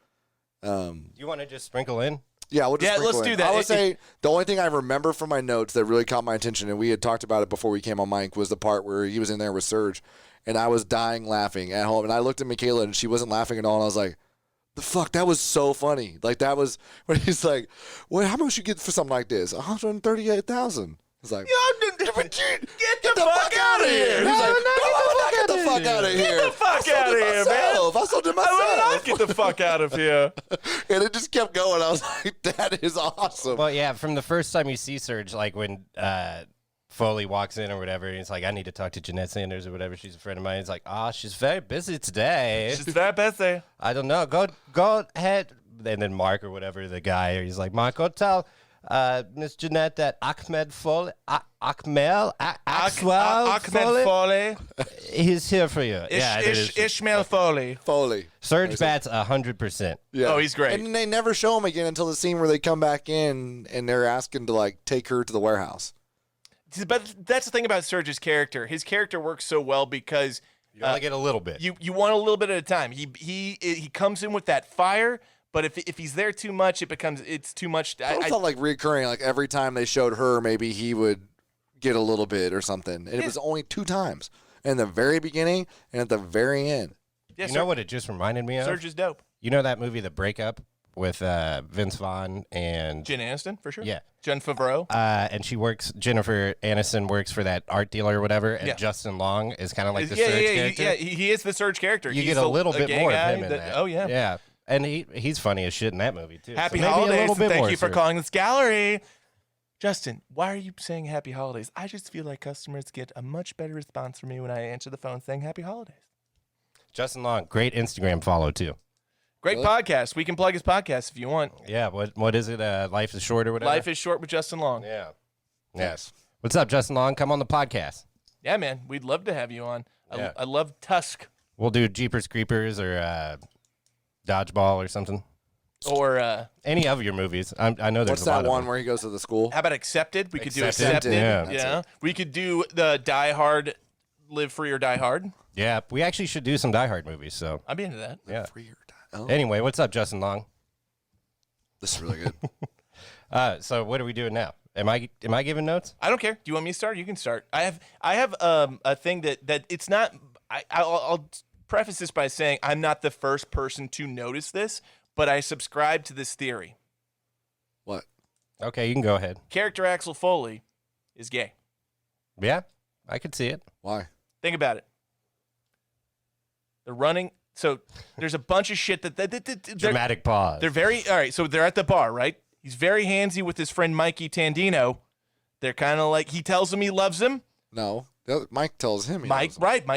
You want to just sprinkle in? Yeah, we'll just Yeah, let's sprinkle in. do that. I would say the only thing I remember from my notes that really caught my attention, and we had talked about it before we came on mic, was the part where he was in there with Serge, and I was dying laughing at home. And I looked at Michaela, and she wasn't laughing at all, and I was like, the fuck, that was so funny. Like, that was when he's like, well, how much you get for something like this? $138,000. He's like, Get the fuck out of here. He's like, get the fuck out of here. Get the fuck out of here, man. I sold it I would myself. not get the fuck out of here. And it just kept going. I was like, that is awesome. Well, yeah, from the first time you see Serge, like when Foley walks in or whatever, and he's like, I need to talk to Jeanette Sanders or whatever. She's a friend of mine. He's like, she's very busy today. She's very busy. I don't know. Go ahead. And then Mark or whatever, the guy, he's like, Mark, go tell Miss Jeanette that Axel Foley, Ahmed Foley. he's here for you. Yeah, it is. Ishmael Foley. Foley. Serge bats 100%. Yeah. Oh, he's great. And they never show him again until the scene where they come back in and they're asking to like take her to the warehouse. But that's the thing about Serge's character. His character works so well because You only get a little bit. you want a little bit at a time. He comes in with that fire, but if he's there too much, it's too much. I felt like reoccurring, like every time they showed her, maybe he would get a little bit or something. And it was only 2 times. In the very beginning and at the very end. yeah, You know what it just reminded me of? Serge is dope. You know that movie, The Breakup, with Vince Vaughn and Jen Aniston for sure. Yeah. Jen Favreau. and Jennifer Aniston works for that art dealer or whatever, and Yeah. Justin Long is kind of like the yeah, Serge yeah, character. yeah. He is the Serge character. You He's get a little bit gay more of guy him in that. Oh yeah. Yeah. And he's funny as shit in that movie too. Happy So maybe holidays. A little And bit thank more you for Serge. calling this gallery. Justin, why are you saying happy holidays? I just feel like customers get a much better response from me when I answer the phone saying happy holidays. Justin Long, great Instagram follow too. Great podcast. We can plug his podcast if you want. Yeah. What is it? Life is short or whatever. Life is short with Justin Long. Yeah. Yes. What's up, Justin Long? Come on the podcast. Yeah, man. We'd love to have you on. Yeah. I love Tusk We'll do Jeepers Creepers or Dodgeball or something. or Any of your movies. I know there's What's a lot that of one them. where he goes to the school? how about Accepted? We could do Accepted, Accepted. yeah. Yeah. We could do the Die Hard, Live Free or Die Hard. Yeah, we actually should do some Die Hard movies. So I'd be into that. yeah. Free or die. Oh, Anyway, what's up, Justin Long? this is really good. So what are we doing now? Am I giving notes? I don't care. Do you want me to start? You can start. I have a thing that it's not. I'll preface this by saying I'm not the first person to notice this, but I subscribe to this theory. What? Okay, you can go ahead. Character Axel Foley is gay. Yeah, I could see it. Why? Think about it. The running So there's a bunch of shit Dramatic pause. They're very all right. So they're at the bar, right? He's very handsy with his friend Mikey Tandino. They're kind of like he tells him he loves him. No, Mike tells him. Mike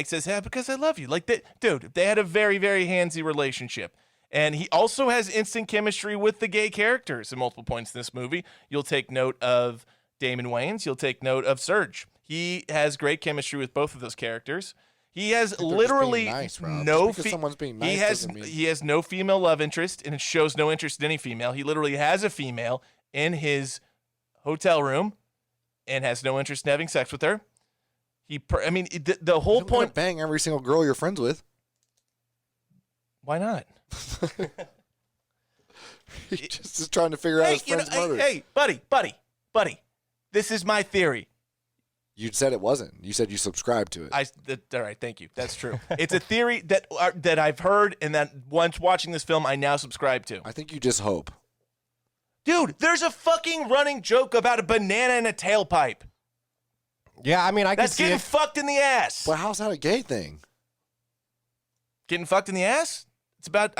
says, "Yeah, because I love you." Like that, dude. They had a very, very handsy relationship, and he also has instant chemistry with the gay characters at multiple points in this movie. You'll take note of Damon Wayans. You'll take note of Serge. He has great chemistry with both of those characters. He has literally no. He has no female love interest, and it shows no interest in any female. He literally has a female in his hotel room, and has no interest in having sex with her. The whole point. Bang every single girl you're friends with. Why not? He's just trying to figure out his friend's murder. Hey, buddy. This is my theory. You said it wasn't. You said you subscribed to it. All right, thank you. That's true. It's a theory that I've heard, and that once watching this film, I now subscribe to. I think you just hope. Dude, there's a fucking running joke about a banana in a tailpipe. Yeah, I mean, I can That's see getting it. fucked in the ass. But how's that a gay thing? Getting fucked in the ass? It's about,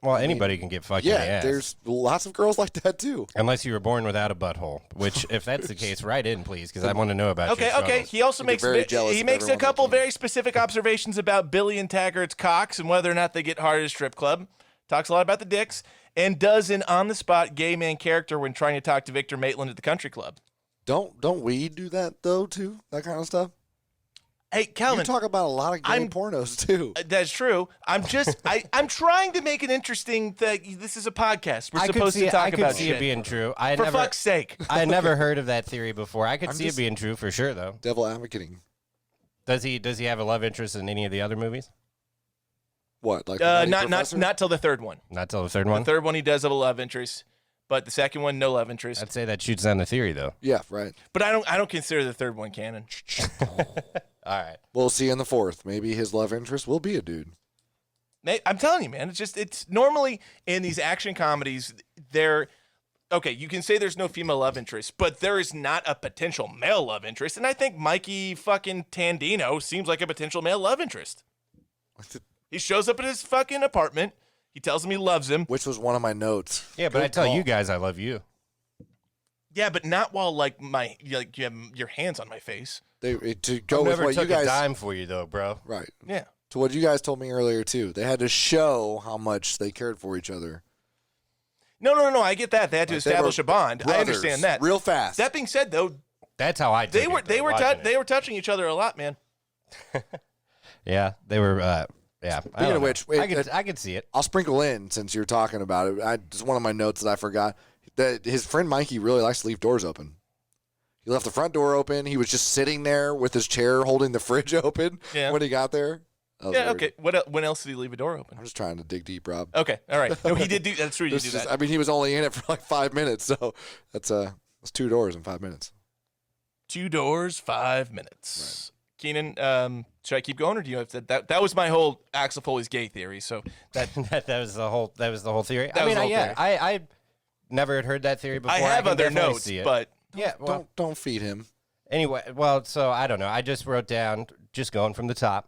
Well, anybody can get fucked in the ass. There's lots of girls like that, too. Unless you were born without a butthole, which, if that's the case, write in, please, because I want to know about your struggles. Okay. He also makes very jealous he of makes a everyone couple that can. very specific observations about Billy and Taggart's cocks and whether or not they get hard at a strip club. Talks a lot about the dicks and does an on-the-spot gay man character when trying to talk to Victor Maitland at the country club. Don't we do that, though, too? That kind of stuff? Hey, Calvin. You talk about a lot of gay pornos, too. That's true. I'm trying to make it interesting that this is a podcast. We're supposed to talk about I could see shit. it being true. For fuck's sake. I had never heard of that theory before. I could see it being true for sure, though. Devil advocating. Does he have a love interest in any of the other movies? What? Like not till the third one. Not till the third one? The third one he does have a love interest, but the second one no love interest. I'd say that shoots down the theory, though. Yeah, right. But I don't consider the third one canon. All right. We'll see in the fourth. Maybe his love interest will be a dude. I'm telling you, man. It's normally in these action comedies, okay, you can say there's no female love interest, but there is not a potential male love interest. And I think Mikey fucking Tandino seems like a potential male love interest. He shows up at his fucking apartment. He tells him he loves him. Which was one of my notes. Yeah, but I tell you guys I love you. Yeah, but not while you have your hands on my face. To I go with never what took you guys a dime for you, though, bro. Right. Yeah. To what you guys told me earlier too. They had to show how much they cared for each other. No. I get that. They had to establish a bond. I understand that. Real fast. That being said, though, that's how I took it. They were touching each other a lot, man. Yeah, they were. Yeah. Speaking of which, I could see it. I'll sprinkle in since you're talking about it. It's one of my notes that I forgot. That his friend Mikey really likes to leave doors open. He left the front door open. He was just sitting there with his chair holding the fridge open when he got there. Yeah, okay. When else did he leave a door open? I'm just trying to dig deep, Rob. Okay, all right. No, he did do that's true. You did that. I mean, he was only in it for like 5 minutes, so that's 2 doors in 5 minutes. 2 doors, 5 minutes. Right. Keenan, should I keep going, or do you have to? That was my whole Axel Foley's gay theory. So that was the whole theory. Theory. I never had heard that theory before. I have other notes, but yeah, well, don't feed him. Anyway, well, so I don't know. I just wrote down, just going from the top.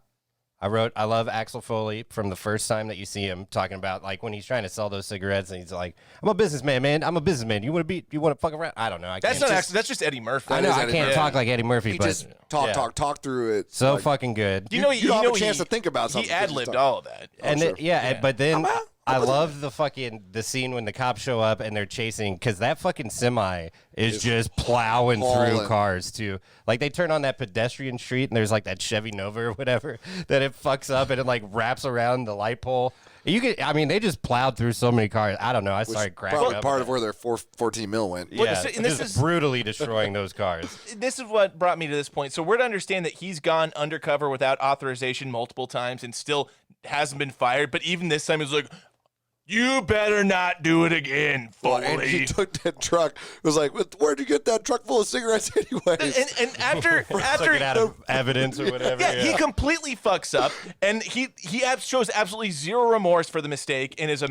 I love Axel Foley from the first time that you see him talking about like when he's trying to sell those cigarettes and he's like, "I'm a businessman, man. I'm a businessman. You want to fuck around?" I don't know. That's just Eddie Murphy. I know I can't talk like Eddie Murphy, but just talk through it. So like, fucking good. You don't have a chance to think about something. He ad-libbed all of that. And but then I love the scene when the cops show up and they're chasing, because that fucking semi is just plowing through cars too. Like they turn on that pedestrian street and there's like that Chevy Nova or whatever that it fucks up and it like wraps around the light pole. They just plowed through so many cars. I don't know. I started cracking probably up. part of where their 14 mil went. Yeah, and this is brutally destroying those cars. This is what brought me to this point. So we're to understand that he's gone undercover without authorization multiple times and still hasn't been fired. But even this time, he's like, "You better not do it again, Foley." And he took that truck. It was like, "Where'd you get that truck full of cigarettes anyway?" And after it out of evidence or whatever. Yeah, he completely fucks up, and he shows absolutely zero remorse for the mistake, and is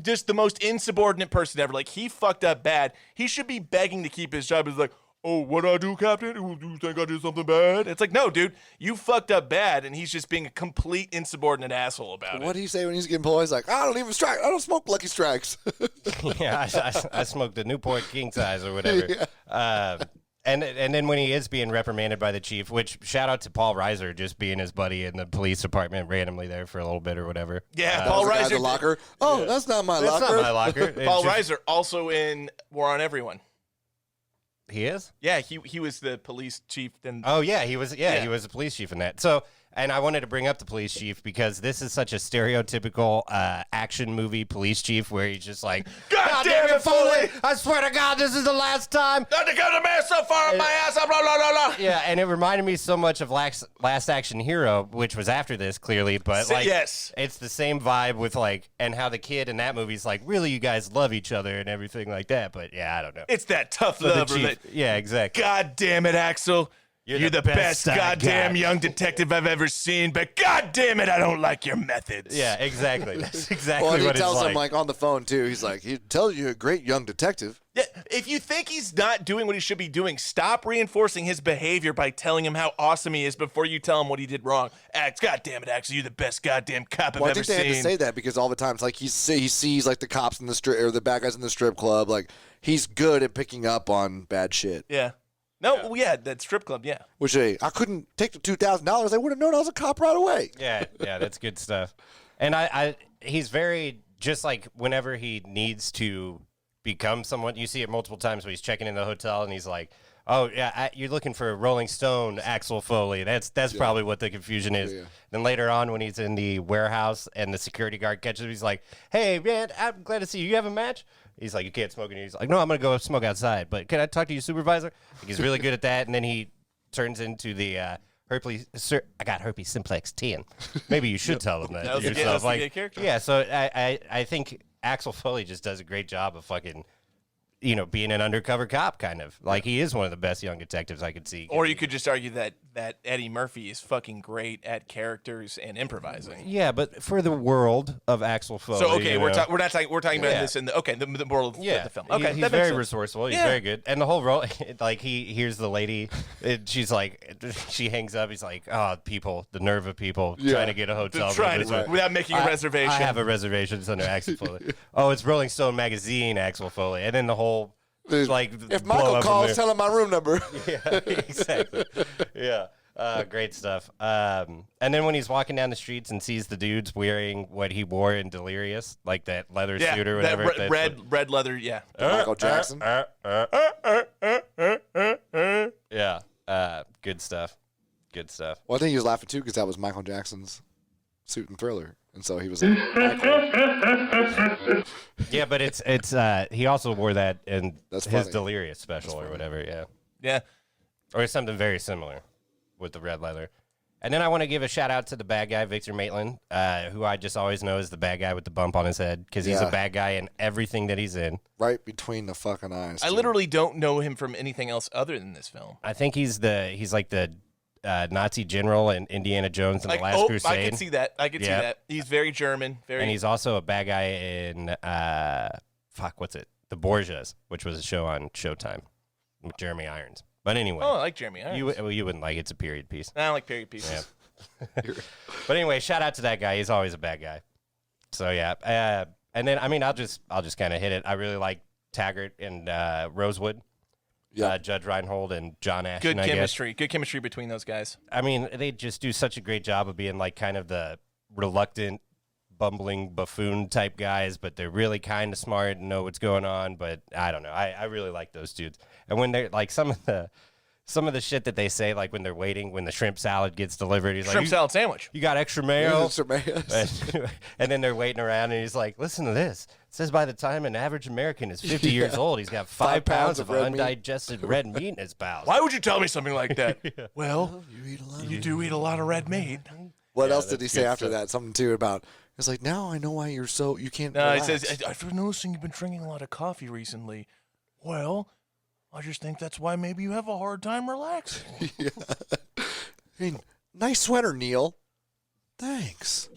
just the most insubordinate person ever. Like, he fucked up bad. He should be begging to keep his job. He's like, oh, what I do, Captain? Do you think I did something bad? It's like, no, dude, you fucked up bad, and he's just being a complete insubordinate asshole about it. What do you say when he's getting pulled? He's like, I don't smoke Lucky Strikes. Yeah, I smoked a Newport king size or whatever. Yeah. And then when he is being reprimanded by the chief, which shout out to Paul Reiser just being his buddy in the police department randomly there for a little bit or whatever. Yeah, Paul Reiser. The locker. Oh, that's not my locker. That's not my locker. Paul Reiser also in War on Everyone. He is? Yeah, he was the police chief. Oh yeah, he was. Yeah, he was the police chief in that. So. And I wanted to bring up the police chief because this is such a stereotypical action movie police chief where he's just like, God damn it, Foley! I swear to God, this is the last time. Not to go to man so far up my ass, blah, blah, blah, blah. Yeah, and it reminded me so much of Last Action Hero, which was after this, clearly. But, like, yes. It's the same vibe with, like, and how the kid in that movie's like, really, you guys love each other and everything like that. But, yeah, I don't know. It's that tough love. Yeah, exactly. God damn it, Axel. You're the best goddamn young detective I've ever seen, but God damn it, I don't like your methods. Yeah, exactly. That's exactly what it's like. He tells him, like, on the phone, too. He's like, he tells you a great young detective. Yeah, if you think he's not doing what he should be doing, stop reinforcing his behavior by telling him how awesome he is before you tell him what he did wrong. God damn it, Axel, you're the best goddamn cop I've ever seen. I think they had to say that because all the times, like, he sees, like, the cops in the strip, or the bad guys in the strip club, like, he's good at picking up on bad shit. Yeah. No, yeah, that strip club, yeah. Which, I couldn't take the $2,000. I would have known I was a cop right away. Yeah, that's good stuff. And he's very, just like whenever he needs to become someone, you see it multiple times when he's checking in the hotel and he's like, oh, yeah, you're looking for a Rolling Stone, Axel Foley. That's probably what the confusion is. Yeah. Then later on when he's in the warehouse and the security guard catches him, he's like, hey, man, I'm glad to see you. You have a match? He's like, you can't smoke in here. He's like, no, I'm going to go smoke outside. But can I talk to your supervisor? Like, he's really good at that. And then he turns into the herpes. Sir, I got herpes simplex 10. Maybe you should tell him that. That was yourself. a good character. Yeah, so I think Axel Foley just does a great job of fucking, being an undercover cop, kind of. Like, he is one of the best young detectives I could see. Or you could just argue that Eddie Murphy is fucking great at characters and improvising. Yeah, but for the world of Axel Foley. So, okay, we're talking about this in the world of the film. Okay, he's very resourceful. He's very good. And the whole role, like, he hears the lady, she's like, she hangs up. He's like, oh, people, the nerve of people trying to get a hotel room. Without making a reservation. I have a reservation. It's under Axel Foley. Oh, it's Rolling Stone magazine, Axel Foley. And then the whole, like, if Michael calls, tell him my room number. Yeah, exactly. Yeah. Great stuff. And then when he's walking down the streets and sees the dudes wearing what he wore in Delirious, like that leather suit or whatever. Red leather, yeah. Michael Jackson. Yeah. Good stuff. Good stuff. Well, I think he was laughing, too, because that was Michael Jackson's suit and Thriller. And so he was like, yeah, but it's he also wore that in his funny. Delirious special or whatever, yeah. Yeah. Or something very similar with the red leather. And then I want to give a shout out to the bad guy, Victor Maitland, who I just always know is the bad guy with the bump on his head because he's a bad guy in everything that he's in. Right between the fucking eyes. I literally don't know him from anything else other than this film. I think he's like the Nazi general in Indiana Jones and the Last Crusade. I can see that. See that. He's very German. And he's also a bad guy in, what's it? The Borgias, which was a show on Showtime with Jeremy Irons. But anyway. Oh, I like Jeremy Irons. You wouldn't like it. It's a period piece. I don't like period pieces. Yeah. But anyway, shout out to that guy. He's always a bad guy. So, yeah. And then, I mean, I'll just kind of hit it. I really like Taggart and Rosewood. Yeah. Judge Reinhold and John Ashton. Good chemistry. Good chemistry between those guys. I mean, they just do such a great job of being like kind of the reluctant, bumbling buffoon type guys, but they're really kind of smart and know what's going on. But I don't know. I really like those dudes. And when they're like some of the shit that they say, like when they're waiting, when the shrimp salad gets delivered, he's shrimp salad sandwich. You got extra mayo? Extra mayo. And then they're waiting around, and he's like, listen to this. It says by the time an average American is 50 years old, he's got 5 pounds of undigested red meat in his bowels. Why would you tell me something like that? Well, you do eat a lot of red meat. What else did he say after that? Something, too, about, it's like, now I know why you can't relax. He says, I've been noticing you've been drinking a lot of coffee recently. Well, I just think that's why maybe you have a hard time relaxing. Yeah. Hey, nice sweater, Neil. Thanks.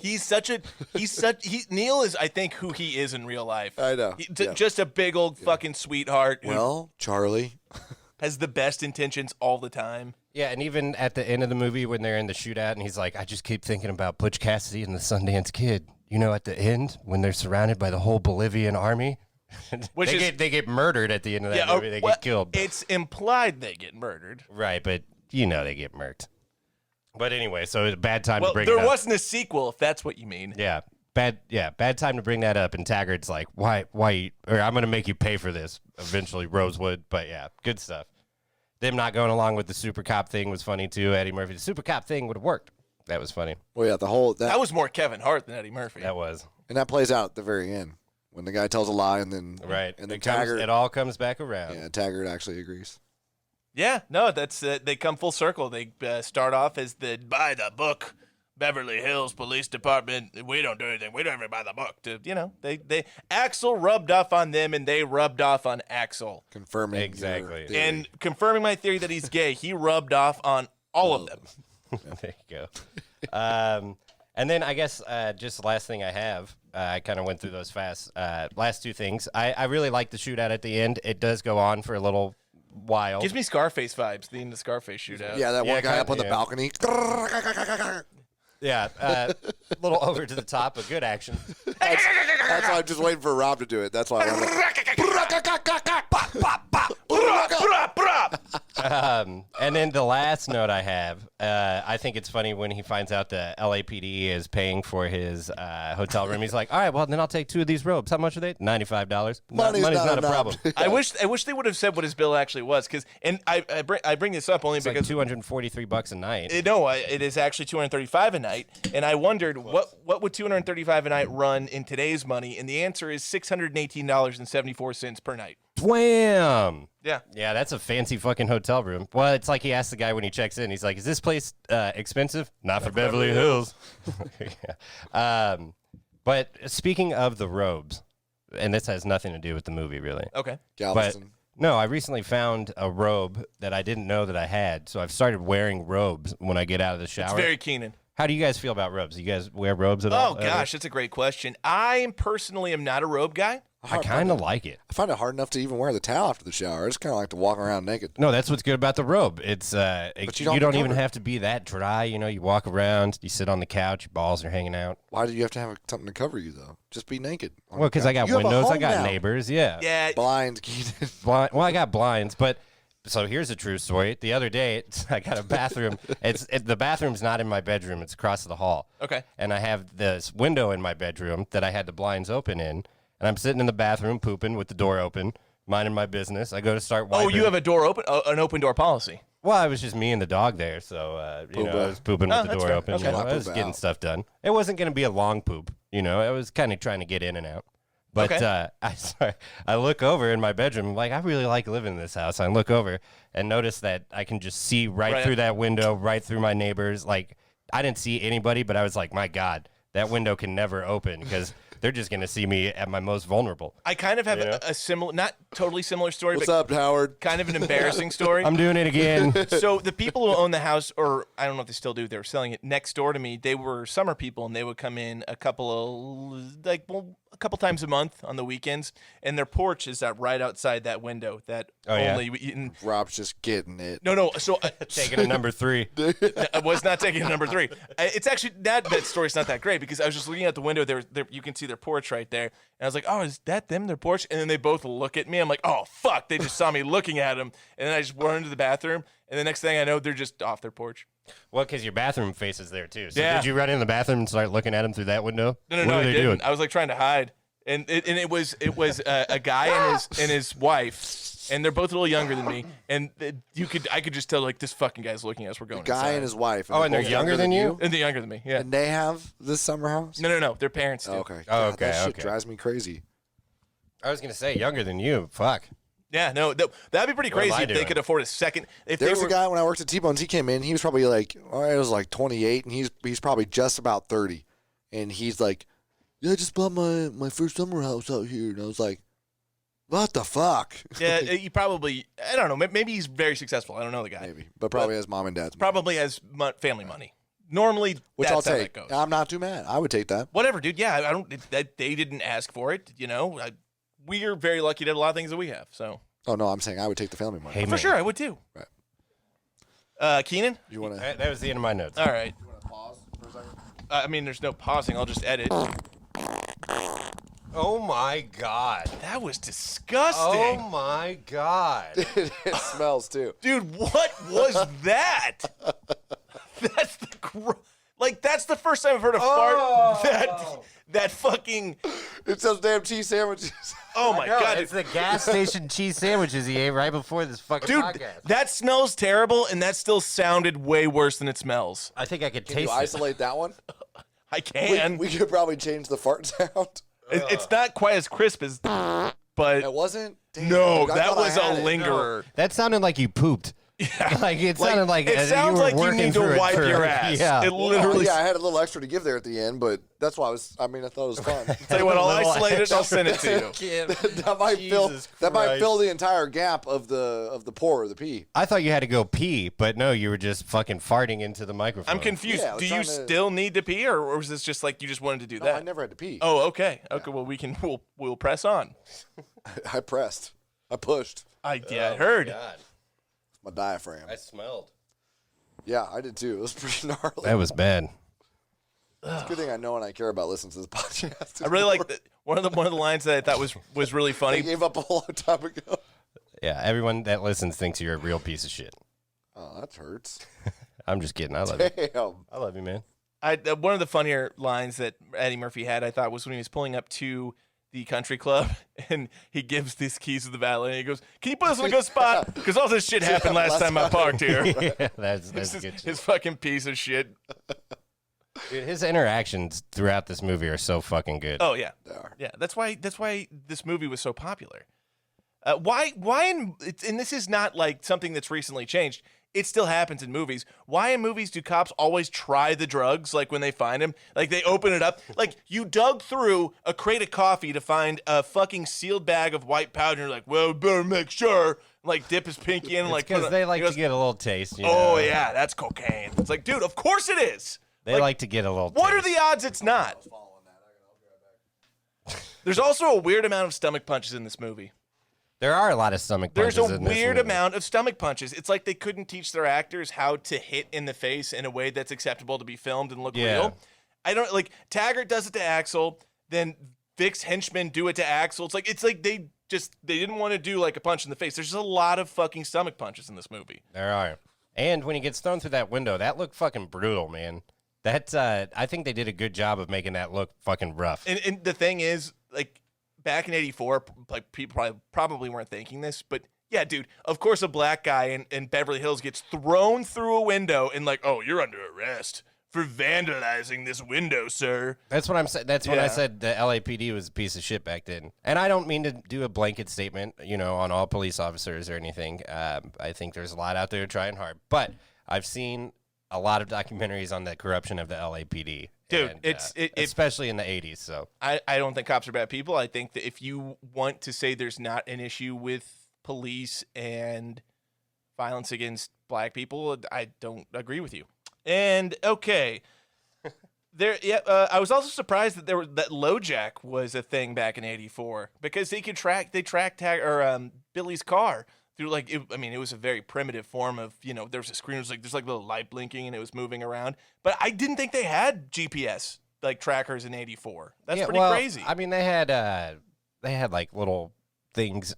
Neil is, I think, who he is in real life. I know. Just a big old fucking sweetheart. Well, Charlie, has the best intentions all the time. Yeah, and even at the end of the movie when they're in the shootout and he's like, I just keep thinking about Butch Cassidy and the Sundance Kid. You know, at the end when they're surrounded by the whole Bolivian army, they get murdered at the end of that movie. They get killed. It's implied they get murdered. Right, but you know they get murked. But anyway, so it's a bad time to bring it up. There wasn't a sequel, if that's what you mean. Yeah, bad time to bring that up. And Taggart's like, why, or I'm going to make you pay for this eventually, Rosewood. But yeah, good stuff. Them not going along with the super cop thing was funny too. Eddie Murphy, the super cop thing would have worked. That was funny. Well, yeah, that was more Kevin Hart than Eddie Murphy. That was. And that plays out at the very end when the guy tells a lie and then and then Taggart. It all comes back around. Yeah, Taggart actually agrees. Yeah, no, that's they come full circle. They start off as the by the book Beverly Hills Police Department. We don't do anything. We don't even buy the book. They Axel rubbed off on them, and they rubbed off on Axel. Confirming exactly, and confirming my theory that he's gay. He rubbed off on all of them. There you go. And then I guess just the last thing I have, I kind of went through those fast. Last two things. I really like the shootout at the end. It does go on for a little while. Gives me Scarface vibes, the end of Scarface Shootout. Yeah, that one guy up on the balcony. Yeah, a little over to the top, but good action. That's why I'm just waiting for Rob to do it. That's why I and then the last note I have, I think it's funny when he finds out the LAPD is paying for his hotel room. He's like, all right, well, then I'll take 2 of these robes. How much are they? $95. Money's not a problem. I wish they would have said what his bill actually was, because I bring this up only it's because like $243 a night. It is actually $235 a night, and I wondered what would $235 a night run in today's money, and the answer is $618.74 per night. Wham! Yeah. Yeah, that's a fancy fucking hotel room. Well, it's like he asks the guy when he checks in. He's like, is this place expensive? Not for Beverly Hills. Yeah. But speaking of the robes, and this has nothing to do with the movie, really. Okay. Galveston. But, no, I recently found a robe that I didn't know that I had, so I've started wearing robes when I get out of the shower. It's very Keenan. How do you guys feel about robes? You guys wear robes at all? Oh, gosh, that's a great question. I personally am not a robe guy. I kind of like it. I find it hard enough to even wear the towel after the shower. I just kind of like to walk around naked. No, that's what's good about the robe. It's but you don't even have to be that dry. You know, you walk around, you sit on the couch, your balls are hanging out. Why do you have to have something to cover you though? Just be naked. Well, because I got windows, I got neighbors. Yeah. Yeah. Blinds. Well, I got blinds, but. So here's a true story. The other day, I got a bathroom. The bathroom's not in my bedroom. It's across the hall. Okay. And I have this window in my bedroom that I had the blinds open in. And I'm sitting in the bathroom pooping with the door open, minding my business. I go to start wiping. Oh, you have a door open, an open door policy. Well, it was just me and the dog there, so I was pooping with the door open. Okay. You know, I was getting stuff done. It wasn't going to be a long poop. You know, I was kind of trying to get in and out. But I look over in my bedroom, like, I really like living in this house. I look over and notice that I can just see right through that window, right through my neighbors. Like, I didn't see anybody, but I was like, my God, that window can never open because they're just going to see me at my most vulnerable. I kind of have a similar, not totally similar story. What's up, Howard? Kind of an embarrassing story. I'm doing it again. So the people who own the house, or I don't know if they still do, they were selling it next door to me. They were summer people, and they would come in a couple times a month on the weekends, and their porch is right outside that window. Rob's just getting it. No. So taking a number 3. I was not taking a number 3. It's actually that story's not that great because I was just looking out the window. There, you can see their porch right there, and I was like, "Oh, is that them? Their porch?" And then they both look at me. I'm like, "Oh, fuck!" They just saw me looking at them, and then I just run into the bathroom, and the next thing I know, they're just off their porch. Well, because your bathroom faces there too. So yeah. Did you run in the bathroom and start looking at them through that window? No, I didn't. Doing? I was like trying to hide, and it was a guy and his wife, and they're both a little younger than me, and I could just tell like this fucking guy's looking at us. We're going. The guy inside. and his wife. And they're younger than you. And they're younger than me. Yeah. And they have this summer house. No. Their parents do. Okay. Oh, God, okay. That shit drives me crazy. I was gonna say younger than you. Fuck. Yeah, no, that'd be pretty crazy if they could afford a second. There was a guy when I worked at T-Bones. He came in. He was probably like, it was like 28, and he's probably just about 30. And he's like, yeah, I just bought my first summer house out here. And I was like, what the fuck? Yeah, he probably, I don't know. Maybe he's very successful. I don't know the guy. Maybe, but probably has mom and dad's money. Probably has family money. Normally, which that's I'll how take. that goes. I'm not too mad. I would take that. Whatever, dude. Yeah, I don't. They didn't ask for it. You know, we are very lucky to have a lot of things that we have. So Oh, no, I'm saying I would take the family money. Hey, For man. sure, I would too. Right. Keenan? You want to That was the end of my notes. All right. pause for a second? I mean, there's no pausing. I'll just edit. Oh my God. That was disgusting. Oh my God. It smells, too. Dude, what was that? That's the that's the first time I've heard a fart that fucking. It's those damn cheese sandwiches. Oh my God! It's the gas station cheese sandwiches he ate right before this fucking Dude, podcast. that smells terrible, and that still sounded way worse than it smells. I think I could Can taste you it. isolate that one? I can. We could probably change the fart sound. It's not quite as crisp as, but It wasn't? Damn, no, dude, I that thought I was a had it. lingerer. That sounded like you pooped. Yeah. Like it sounded like it you sounds were like you working need to through it wipe for- your ass. Yeah. It literally. Yeah, I had a little extra to give there at the end, but that's why I thought it was fun. Tell you what, I'll Little isolate it. I'll send it to you. that might Jesus Christ. fill the entire gap of the pour or the pee. I thought you had to go pee, but no, you were just fucking farting into the microphone. I'm confused. Yeah, I was Do you trying to- still need to pee, or was this just like you just wanted to do No, that? I never had to pee. Oh, okay. Okay, well we'll press on. I pressed. I pushed. I heard. God. My diaphragm. I smelled. Yeah, I did too. It was pretty gnarly. That was bad. It's a good thing I know and I care about listening to this podcast. I really like one of the lines that I thought was really I funny. gave up a whole long time ago. Yeah, everyone that listens thinks you're a real piece of shit. Oh, that hurts. I'm just kidding. I love you. Damn. I love you, man. One of the funnier lines that Eddie Murphy had, I thought, was when he was pulling up to the country club and he gives these keys to the valet and he goes, "Can you put us in a good spot? Because all this shit happened last time I parked here." Yeah, that's This is good shit. his fucking piece of shit. Dude, his interactions throughout this movie are so fucking good. Oh yeah, They are. yeah. That's why this movie was so popular. Why and this is not like something that's recently changed. It still happens in movies. Why in movies do cops always try the drugs, like when they find them? Like they open it up. Like you dug through a crate of coffee to find a fucking sealed bag of white powder. And you're like, well, better make sure. Like dip his pinky in and like. Because they like he goes, to get a little taste. You oh know? yeah, that's cocaine. It's like, dude, of course it is. They like to get a little What are taste. the odds it's not? There's also a weird amount of stomach punches in this movie. There are a lot of stomach punches There's a in this weird movie. amount of stomach punches. It's like they couldn't teach their actors how to hit in the face in a way that's acceptable to be filmed and look Yeah. real. I don't like Taggart does it to Axel, then Vic's henchmen do it to Axel. It's like they didn't want to do like a punch in the face. There's just a lot of fucking stomach punches in this movie. There are. And when he gets thrown through that window, that looked fucking brutal, man. That's I think they did a good job of making that look fucking rough. And the thing is, like back in '84, like people probably weren't thinking this, but yeah, dude, of course a black guy in Beverly Hills gets thrown through a window and like, oh, you're under arrest for vandalizing this window, sir. That's what I'm saying. That's when I Yeah. said the LAPD was a piece of shit back then. And I don't mean to do a blanket statement, on all police officers or anything. I think there's a lot out there trying hard. But I've seen a lot of documentaries on the corruption of the LAPD. Dude, and, it's especially in the 80s. So I don't think cops are bad people. I think that if you want to say there's not an issue with police and violence against black people, I don't agree with you. And okay, I was also surprised that that LoJack was a thing back in '84 because they tracked Billy's car through it was a very primitive form of there was a screen, there's like little light blinking and it was moving around. But I didn't think they had GPS like trackers in '84. That's pretty crazy. I mean, they had like little things,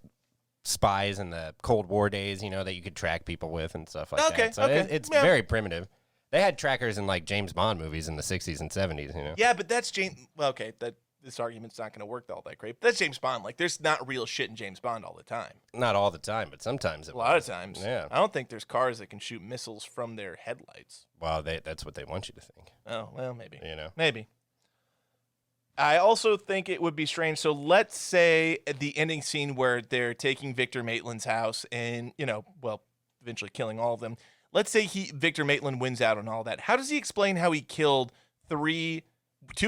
spies in the Cold War days, that you could track people with and stuff like that. So it's very primitive. They had trackers in like James Bond movies in the 60s and 70s, Yeah, but that's James. Well, okay, this argument's not going to work all that great. But that's James Bond. Like, there's not real shit in James Bond all the time. Not all the time, but sometimes. A lot of times. Yeah. I don't think there's cars that can shoot missiles from their headlights. Well, that's what they want you to think. Oh, well, maybe. Maybe. I also think it would be strange. So let's say the ending scene where they're taking Victor Maitland's house and, eventually killing all of them. Let's say Victor Maitland wins out on all that. How does he explain how he killed two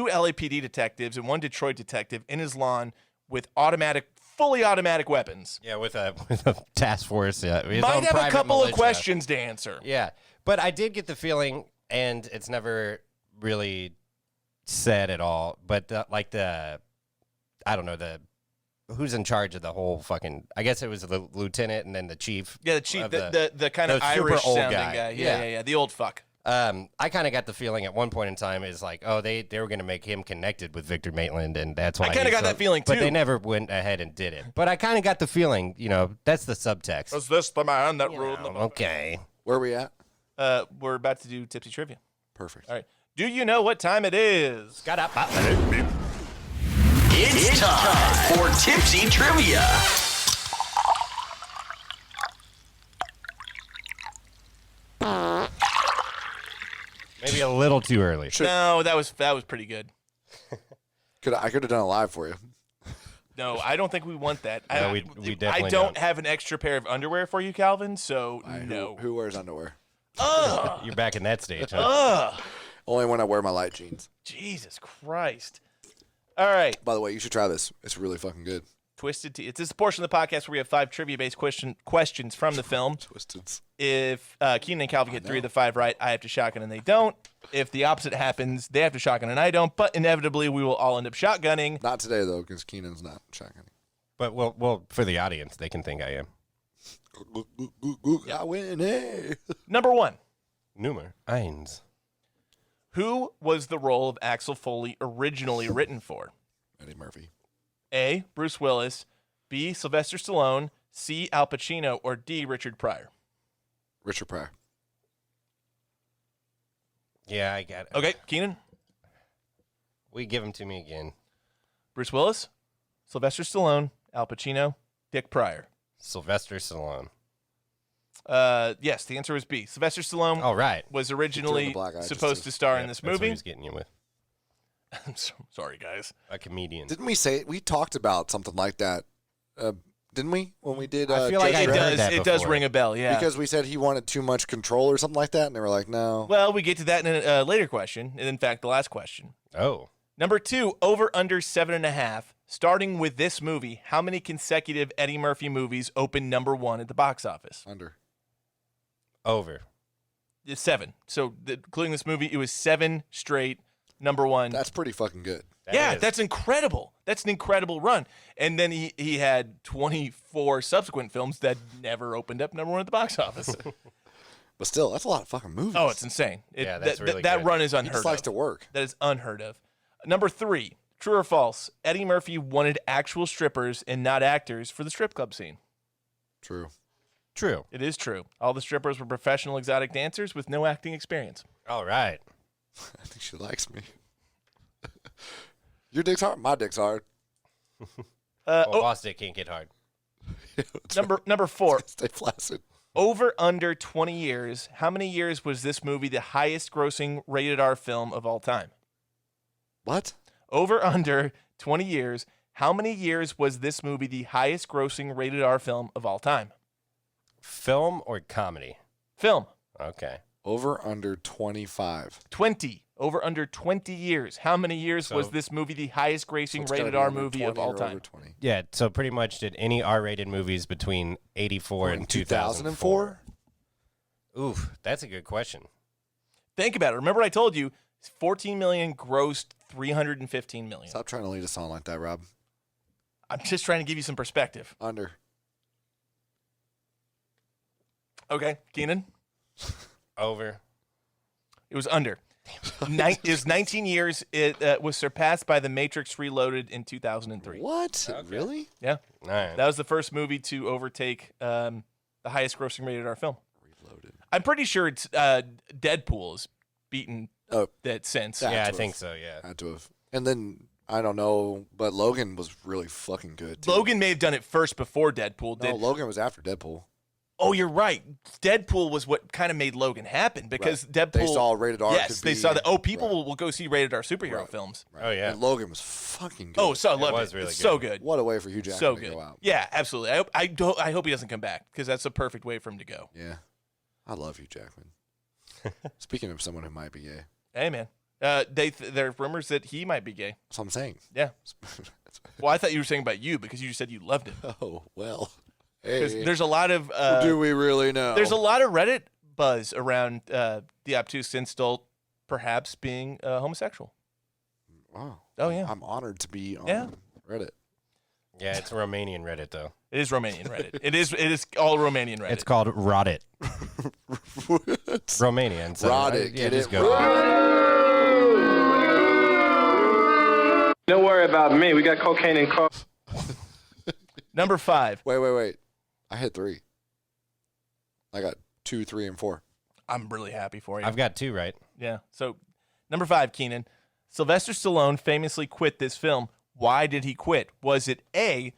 LAPD detectives and one Detroit detective in his lawn with fully automatic weapons? Yeah, with a task force. Yeah, Might have a couple of questions to answer. Yeah, but I did get the feeling, and it's never really said at all, but the who's in charge of the whole fucking? I guess it was the lieutenant and then the chief. Yeah, the chief, of the kind of the super Irish old sounding guy. guy. Yeah, the old fuck. I kind of got the feeling at one point in time is like, oh, they were going to make him connected with Victor Maitland, and that's why I kind of got that feeling too. But they never went ahead and did it. But I kind of got the feeling, that's the subtext. Was this the man that ruled the Okay. Where are we at? We're about to do tipsy trivia. Perfect. All right. Do you know what time it is? It's time for Tipsy Trivia. Maybe a little too early. No, that was pretty good. I could have done it live for you. No, I don't think we want that. No, we definitely I don't have an extra pair of underwear for you, Calvin, so no. Who wears underwear? You're back in that stage, huh? Only when I wear my light jeans. Jesus Christ. All right. By the way, you should try this. It's really fucking good. Twisted Tea. It's this portion of the podcast where we have 5 trivia-based questions from the film. Twisted. If Keenan and Calvin get 3 of the 5 right, I have to shotgun and they don't. If the opposite happens, they have to shotgun and I don't. But inevitably, we will all end up shotgunning. Not today, though, because Keenan's not shotgunning. But, well, for the audience, they can think I am. I win, hey. Number 1. Nummer eins. Who was the role of Axel Foley originally written for? Eddie Murphy. A. Bruce Willis. B. Sylvester Stallone. C. Al Pacino. Or D. Richard Pryor. Richard Pryor. Yeah, I got it. Okay, Keenan. Give them to me again. Bruce Willis. Sylvester Stallone. Al Pacino. Dick Pryor. Sylvester Stallone. Yes, the answer was B. Sylvester Stallone All right. was originally supposed to star in this That's what movie. he's getting you with. I'm sorry, guys. A comedian. Didn't we say we talked about something like that? Didn't we when we did? I feel like Judge I Dredd? heard that It does before. ring a bell, yeah. Because we said he wanted too much control or something like that, and they were like, no. Well, we get to that in a later question, and in fact, the last question. Oh. Number 2, over under 7.5. Starting with this movie, how many consecutive Eddie Murphy movies opened number 1 at the box office? Under. Over. It's 7. So, including this movie, it was 7 straight number 1. That's pretty fucking good. That's incredible. That's an incredible run. And then he had 24 subsequent films that never opened up number 1 at the box office. But still, that's a lot of fucking movies. Oh, it's insane. That's really that good. run is He unheard just likes of. to work. That is unheard of. Number 3, true or false? Eddie Murphy wanted actual strippers and not actors for the strip club scene. True. True. It is true. All the strippers were professional exotic dancers with no acting experience. All right. I think she likes me. Your dick's hard. My dick's hard. Boss dick can't get hard. Number 4, Stay flaccid. over under 20 years. How many years was this movie the highest grossing rated R film of all time? What? Over under 20 years. How many years was this movie the highest grossing rated R film of all time? Film or comedy? Film. Okay. Over under 25. 20. Over under 20 years. How many years So- was this movie the highest So grossing it's gotta rated be R under movie 20 of all or time? Over 20. Yeah, so pretty much did any R-rated movies between 84 and 2004? Oof, that's a good question. Think about it. Remember I told you 14 million grossed 315 million. Stop trying to lead us on like that, Rob. I'm just trying to give you some perspective. Under. Okay, Keenan? Over. It was under. It was 19 years. It was surpassed by The Matrix Reloaded in 2003. What? Really? Yeah. All right. That was the first movie to overtake the highest grossing rated R film. Reloaded. I'm pretty sure it's Deadpool has beaten that since. Yeah. Yeah, I Had to think have. so, yeah. Had to have. And then, I don't know, but Logan was really fucking good, too. Logan may have done it first before Deadpool No, did. Logan was after Deadpool. Oh, you're right. Deadpool was what kind of made Logan happen because Deadpool. They saw rated R. Yes, could they be- saw that. Oh, people Right. will go see rated R superhero Right. films. Right. Oh, yeah. And Logan was fucking good. Oh, so I It love was it. really It's so good. good. What a way for Hugh Jackman So to good. go out. Yeah, absolutely. I hope he doesn't come back because that's a perfect way for him to go. Yeah. I love Hugh Jackman. Speaking of someone who might be gay. Hey, man. There are rumors that he might be gay. That's what I'm saying. Yeah. Well, I thought you were saying about you because you just said you loved him. Oh, well. 'Cause Hey. there's a lot of Do we really know? there's a lot of Reddit buzz around the obtuse insult perhaps being homosexual. Wow. Oh, yeah. I'm honored to be on Yeah. Reddit. Yeah, it's Romanian Reddit though. It is Romanian Reddit. It is all Romanian Reddit. It's called Roddit. Romanian. So Roddit. Yeah, Get just it? go. Don't worry about me. We got cocaine and coffee. Number 5. Wait. I hit 3. I got 2, 3, and 4. I'm really happy for you. I've got 2 right. Yeah. So, number 5, Keenan. Sylvester Stallone famously quit this film. Why did he quit? Was it A,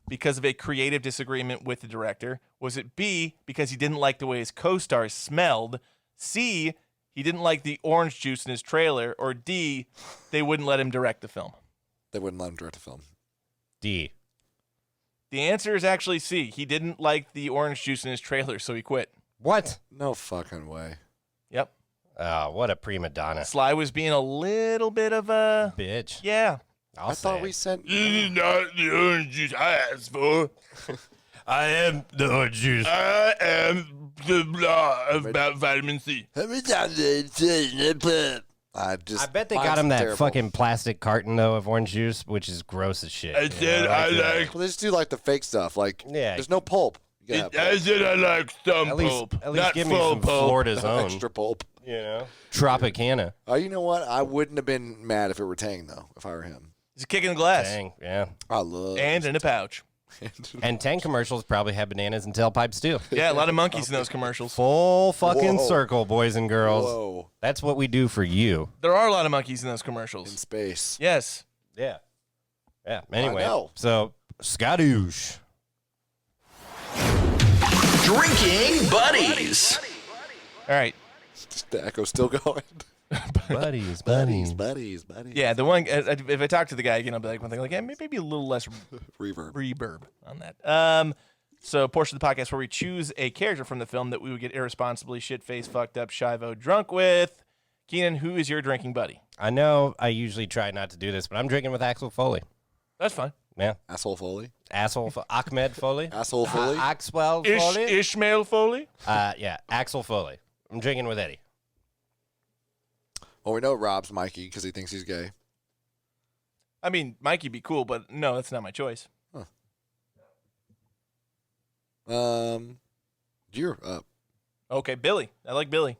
because of a creative disagreement with the director? Was it B, because he didn't like the way his co-stars smelled? C, he didn't like the orange juice in his trailer? Or D, they wouldn't let him direct the film? They wouldn't let him direct a film. D. The answer is actually C. He didn't like the orange juice in his trailer, so he quit. What? No fucking way. Yep. Oh, what a prima donna. Sly was being a little bit of a... Bitch. Yeah. I thought we said... This is not the orange juice I asked for. I am the orange juice. I am the blah about vitamin C. I bet they got him that fucking plastic carton though of orange juice, which is gross as shit. I said I like... Well, they just do like the fake stuff. Like, Yeah. there's no pulp. You gotta have I said I like some At least, pulp. at least Not give me full some pulp. Florida's own. extra pulp. You know, Tropicana. You know what? I wouldn't have been mad if it were Tang though. If I were him, He's a kick in the glass. Dang, yeah. I love. And in a pouch. And Tang commercials probably have bananas and tailpipes too. Yeah, a lot of monkeys in those commercials. Full fucking Whoa. circle, boys and girls. Whoa. That's what we do for you. There are a lot of monkeys in those In commercials. space. Yes. Yeah. Yeah. Anyway, know. so Skadoosh. Drinking Buddies. All right. The echo's still going. Buddies. buddies. Yeah, the one, if I talk to the guy again, I'll be like, one thing, like, yeah, maybe a little less Reverb. on that. So, portion of the podcast where we choose a character from the film that we would get irresponsibly shit-faced, fucked up, shivo drunk with. Keenan, who is your drinking buddy? I know I usually try not to do this, but I'm drinking with Axel Foley. That's fine. Yeah. Asshole Foley. Ahmed Foley. Asshole Foley. Axel Foley. Ishmael Foley? Yeah, Axel Foley. I'm drinking with Eddie. Well, we know Rob's Mikey because he thinks he's gay. I mean, Mikey'd be cool, but no, that's not my choice. You're up. Okay, Billy. I like Billy.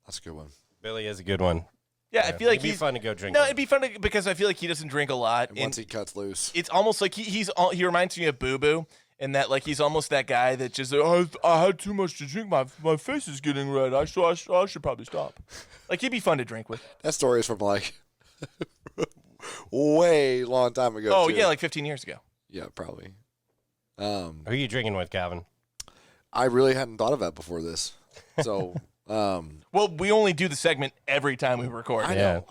That's a good one. Billy is a good one. Yeah, I feel like it'd be fun to go drink. No, with. it'd be fun because I feel like he doesn't drink a lot. And once he cuts loose, it's almost like he reminds me of Boo Boo, in that like he's almost that guy that just I had too much to drink. My face is getting red. I should probably stop. Like he'd be fun to drink with. that story is from like way long time ago. Oh too. yeah, like 15 years ago. Yeah, probably. Who are you drinking with, Calvin? I really hadn't thought of that before this. So, well, we only do the segment every time we record. I know.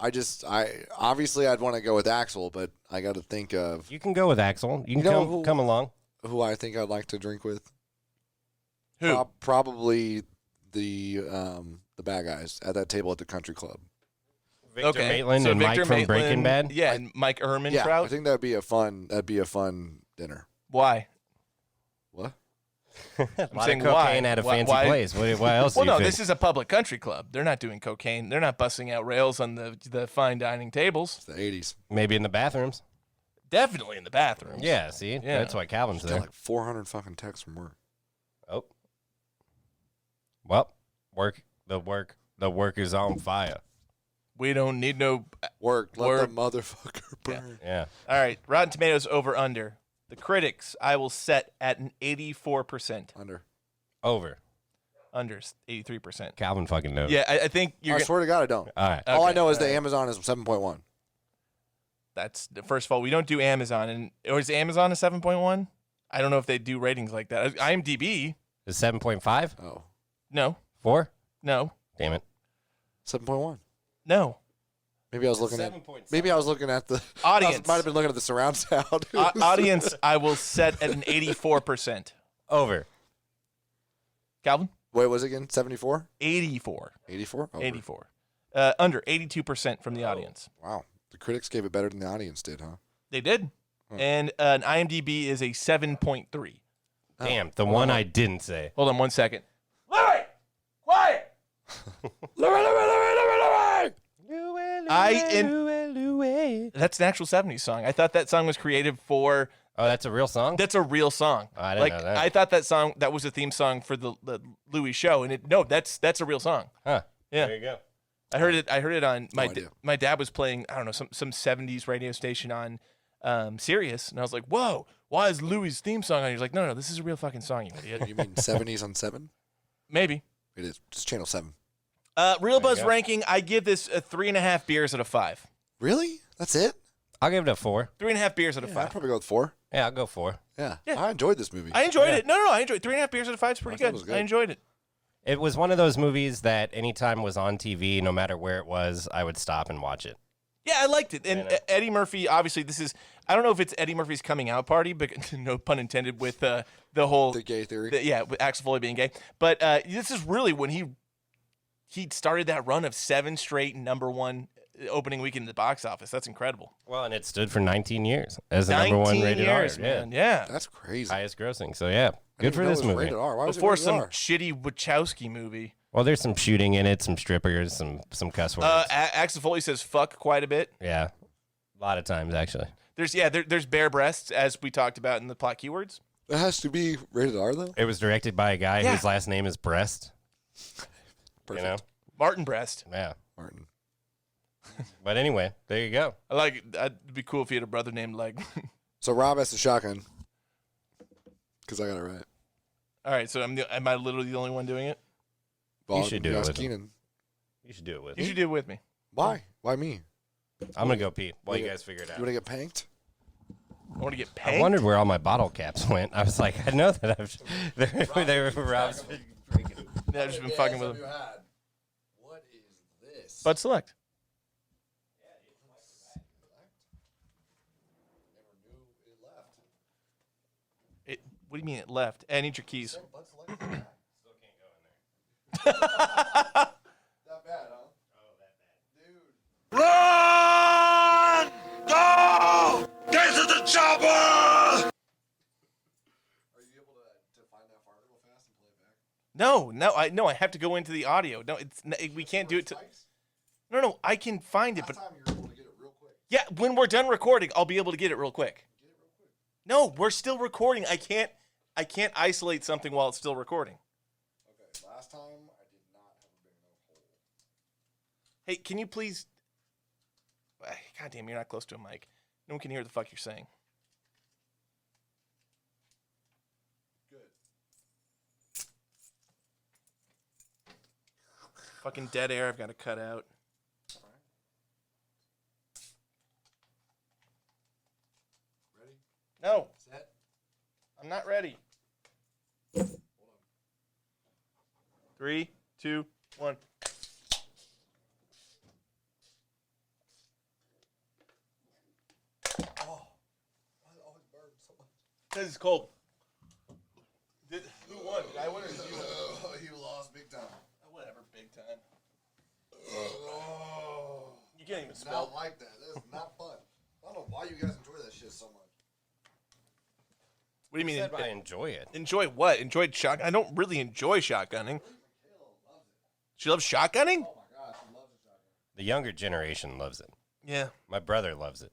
Obviously I'd want to go with Axel, but I got to think of You can go with Axel. You can come along. who I think I'd like to drink with. Who? Probably the bad guys at that table at the country club. Victor Maitland and Victor Mike from Breaking Maitland, Bad. Yeah, and Mike Yeah, I Ehrmantraut. think that'd be a fun dinner. Why? What? A lot saying of cocaine why. at a Why- fancy why- place. What else? Well, do you no, think? this is a public country club. They're not doing cocaine. They're not busting out rails on the fine dining tables. It's the 80s. Maybe in the bathrooms. Definitely in the bathrooms. Yeah, see, Yeah. that's why Calvin's Got there. like 400 fucking texts from work. Oh, well, the work is on fire. We don't need no Work. Let Work. the motherfucker burn. Yeah, All right, Rotten Tomatoes over under. The critics I will set at an 84%. over. Under 83%. Calvin fucking knows. Yeah, I think you're. I swear to God, I don't. All right. Okay, All I know is all the right. Amazon is 7.1. That's first of all, we don't do Amazon, or is Amazon a 7.1? I don't know if they do ratings like that. IMDb, Is 7.5? Oh, no, 4? no, Damn it. 7.1. No. Maybe I was looking at the Audience. Might have been looking at the surround sound. Audience, I will set at an 84%. Over. Calvin? Wait, was it again? 74? 84. 84? 84. Under 82% from the audience. Wow. The critics gave it better than the audience did, huh? They did. And an IMDb is a 7.3. Damn, the one I didn't say. Hold on 1 second. Louie! Quiet! That's an actual 70s song. I thought that song was created for Oh, that's a real song? That's a real song. Oh, I didn't know that. I thought that was a theme song for the Louis show, and that's a real song. Huh. Yeah. There you go. I heard it on idea. my dad was playing, I don't know, some 70s radio station on Sirius, and I was like, whoa, why is Louis' theme song on? He's like, no, this is a real fucking song, you idiot. You mean 70s on 7? Maybe. It is. Just channel 7. Real Buzz ranking, I give this 3.5 beers out of 5. Really? That's it? I'll give it a 4. 3.5 beers out of I'd 5. probably go with 4. Yeah, I'll go 4. Yeah. Yeah. I enjoyed this movie. I enjoyed it. No, I enjoyed it. 3.5 beers out of 5 is pretty I thought it good. was good. I enjoyed it. It was one of those movies that anytime it was on TV, no matter where it was, I would stop and watch it. Yeah, I liked it. And Eddie Murphy, obviously, I don't know if it's Eddie Murphy's coming out party, but no pun intended with the whole. The gay theory. With Axel Foley being gay. But this is really when he started that run of 7 straight #1 opening weekend in the box office. That's incredible. Well, and it stood for 19 years as the #1 rated years, R. man. Yeah. That's crazy. Highest grossing. So, yeah, good for That this was movie. rated R. Why was it Before rated some R? shitty Wachowski movie. Well, there's some shooting in it, some strippers, some cuss words. Axel Foley says fuck quite a bit. Yeah, a lot of times, actually. There's bare breasts, as we talked about in the plot keywords. That has to be rated R, though? It was directed by a guy whose last name is Breast. Perfect. You know? Martin Breast. Yeah. Martin. But anyway, there you go. I like it. It'd be cool if you had a brother named like. So Rob has the shotgun. Because I got it right. All right, so am I literally the only one doing it? Bob, You should do it ask with him. Keenan. You should do it with You me. should do it with me. Why? Why me? I'm going to go pee while you guys figure it You out. want to get panked? I want to get I paid. wondered where all my bottle caps went. I was like, I know that I've. They were Rob's been drinking. Yeah, I've just been fucking with him. What is this? Bud Select. What do you mean it left? I need your keys. That bad, huh? Run! Go! Get to the chopper! Are you able to find that part real fast and play it back? No, I have to go into the audio. No, we can't do it. No, I can find it, but Last time you were able to get it real quick. yeah, when we're done recording, I'll be able to get it real quick. No, we're still recording. I can't isolate something while it's still recording. Okay, last time I did not have a big enough hole. Hey, can you please? God damn, you're not close to a mic. No one can hear what the fuck you're saying. Good. Fucking dead air. I've got to cut out. Ready? No, Set. I'm not ready. 3, 2, 1. Because it's cold. Who won? Did I win or did you win? You lost big time. Oh, whatever, big time. Oh, You can't even not spell. like that. That is not fun. I don't know why you guys enjoy that shit so much. What do you mean? Said I enjoy it. Enjoy what? Enjoyed shot? I don't really enjoy shotgunning. She loves shotgunning? Oh my gosh, she loves the shotgun. The younger generation loves it. Yeah. My brother loves it.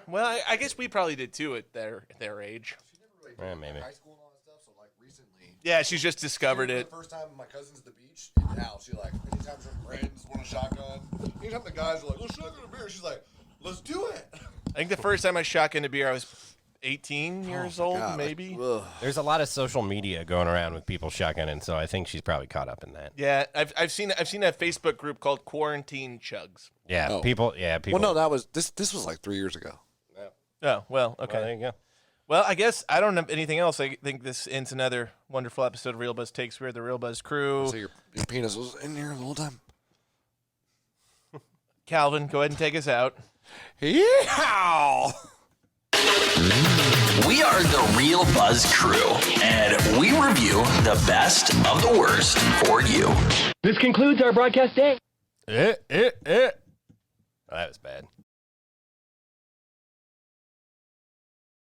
Well, I guess we probably did too at their age. She never really Yeah, did maybe. high school and all that stuff, so like recently. Yeah, she's just discovered it. The first time my cousin's at the beach, and now she like, anytime her friends want a shotgun, anytime the guys are like, let's shotgun a beer, she's like, let's do it. I think the first time I shotgunned a beer, I was 18 years old, God, maybe. There's a lot of social media going around with people shotgunning, so I think she's probably caught up in that. Yeah, I've seen a Facebook group called Quarantine Chugs. Yeah, Oh. people. Well, no, that was this was like 3 years ago. Oh, well, okay. Well, there you go. Well, I guess I don't have anything else. I think this ends another wonderful episode of Real Buzz Takes. We're the Real Buzz crew. So your penis was in here the whole time. Calvin, go ahead and take us out. Yeah. We are the Real Buzz Crew, and we review the best of the worst for you. This concludes our broadcast day. Oh, that was bad.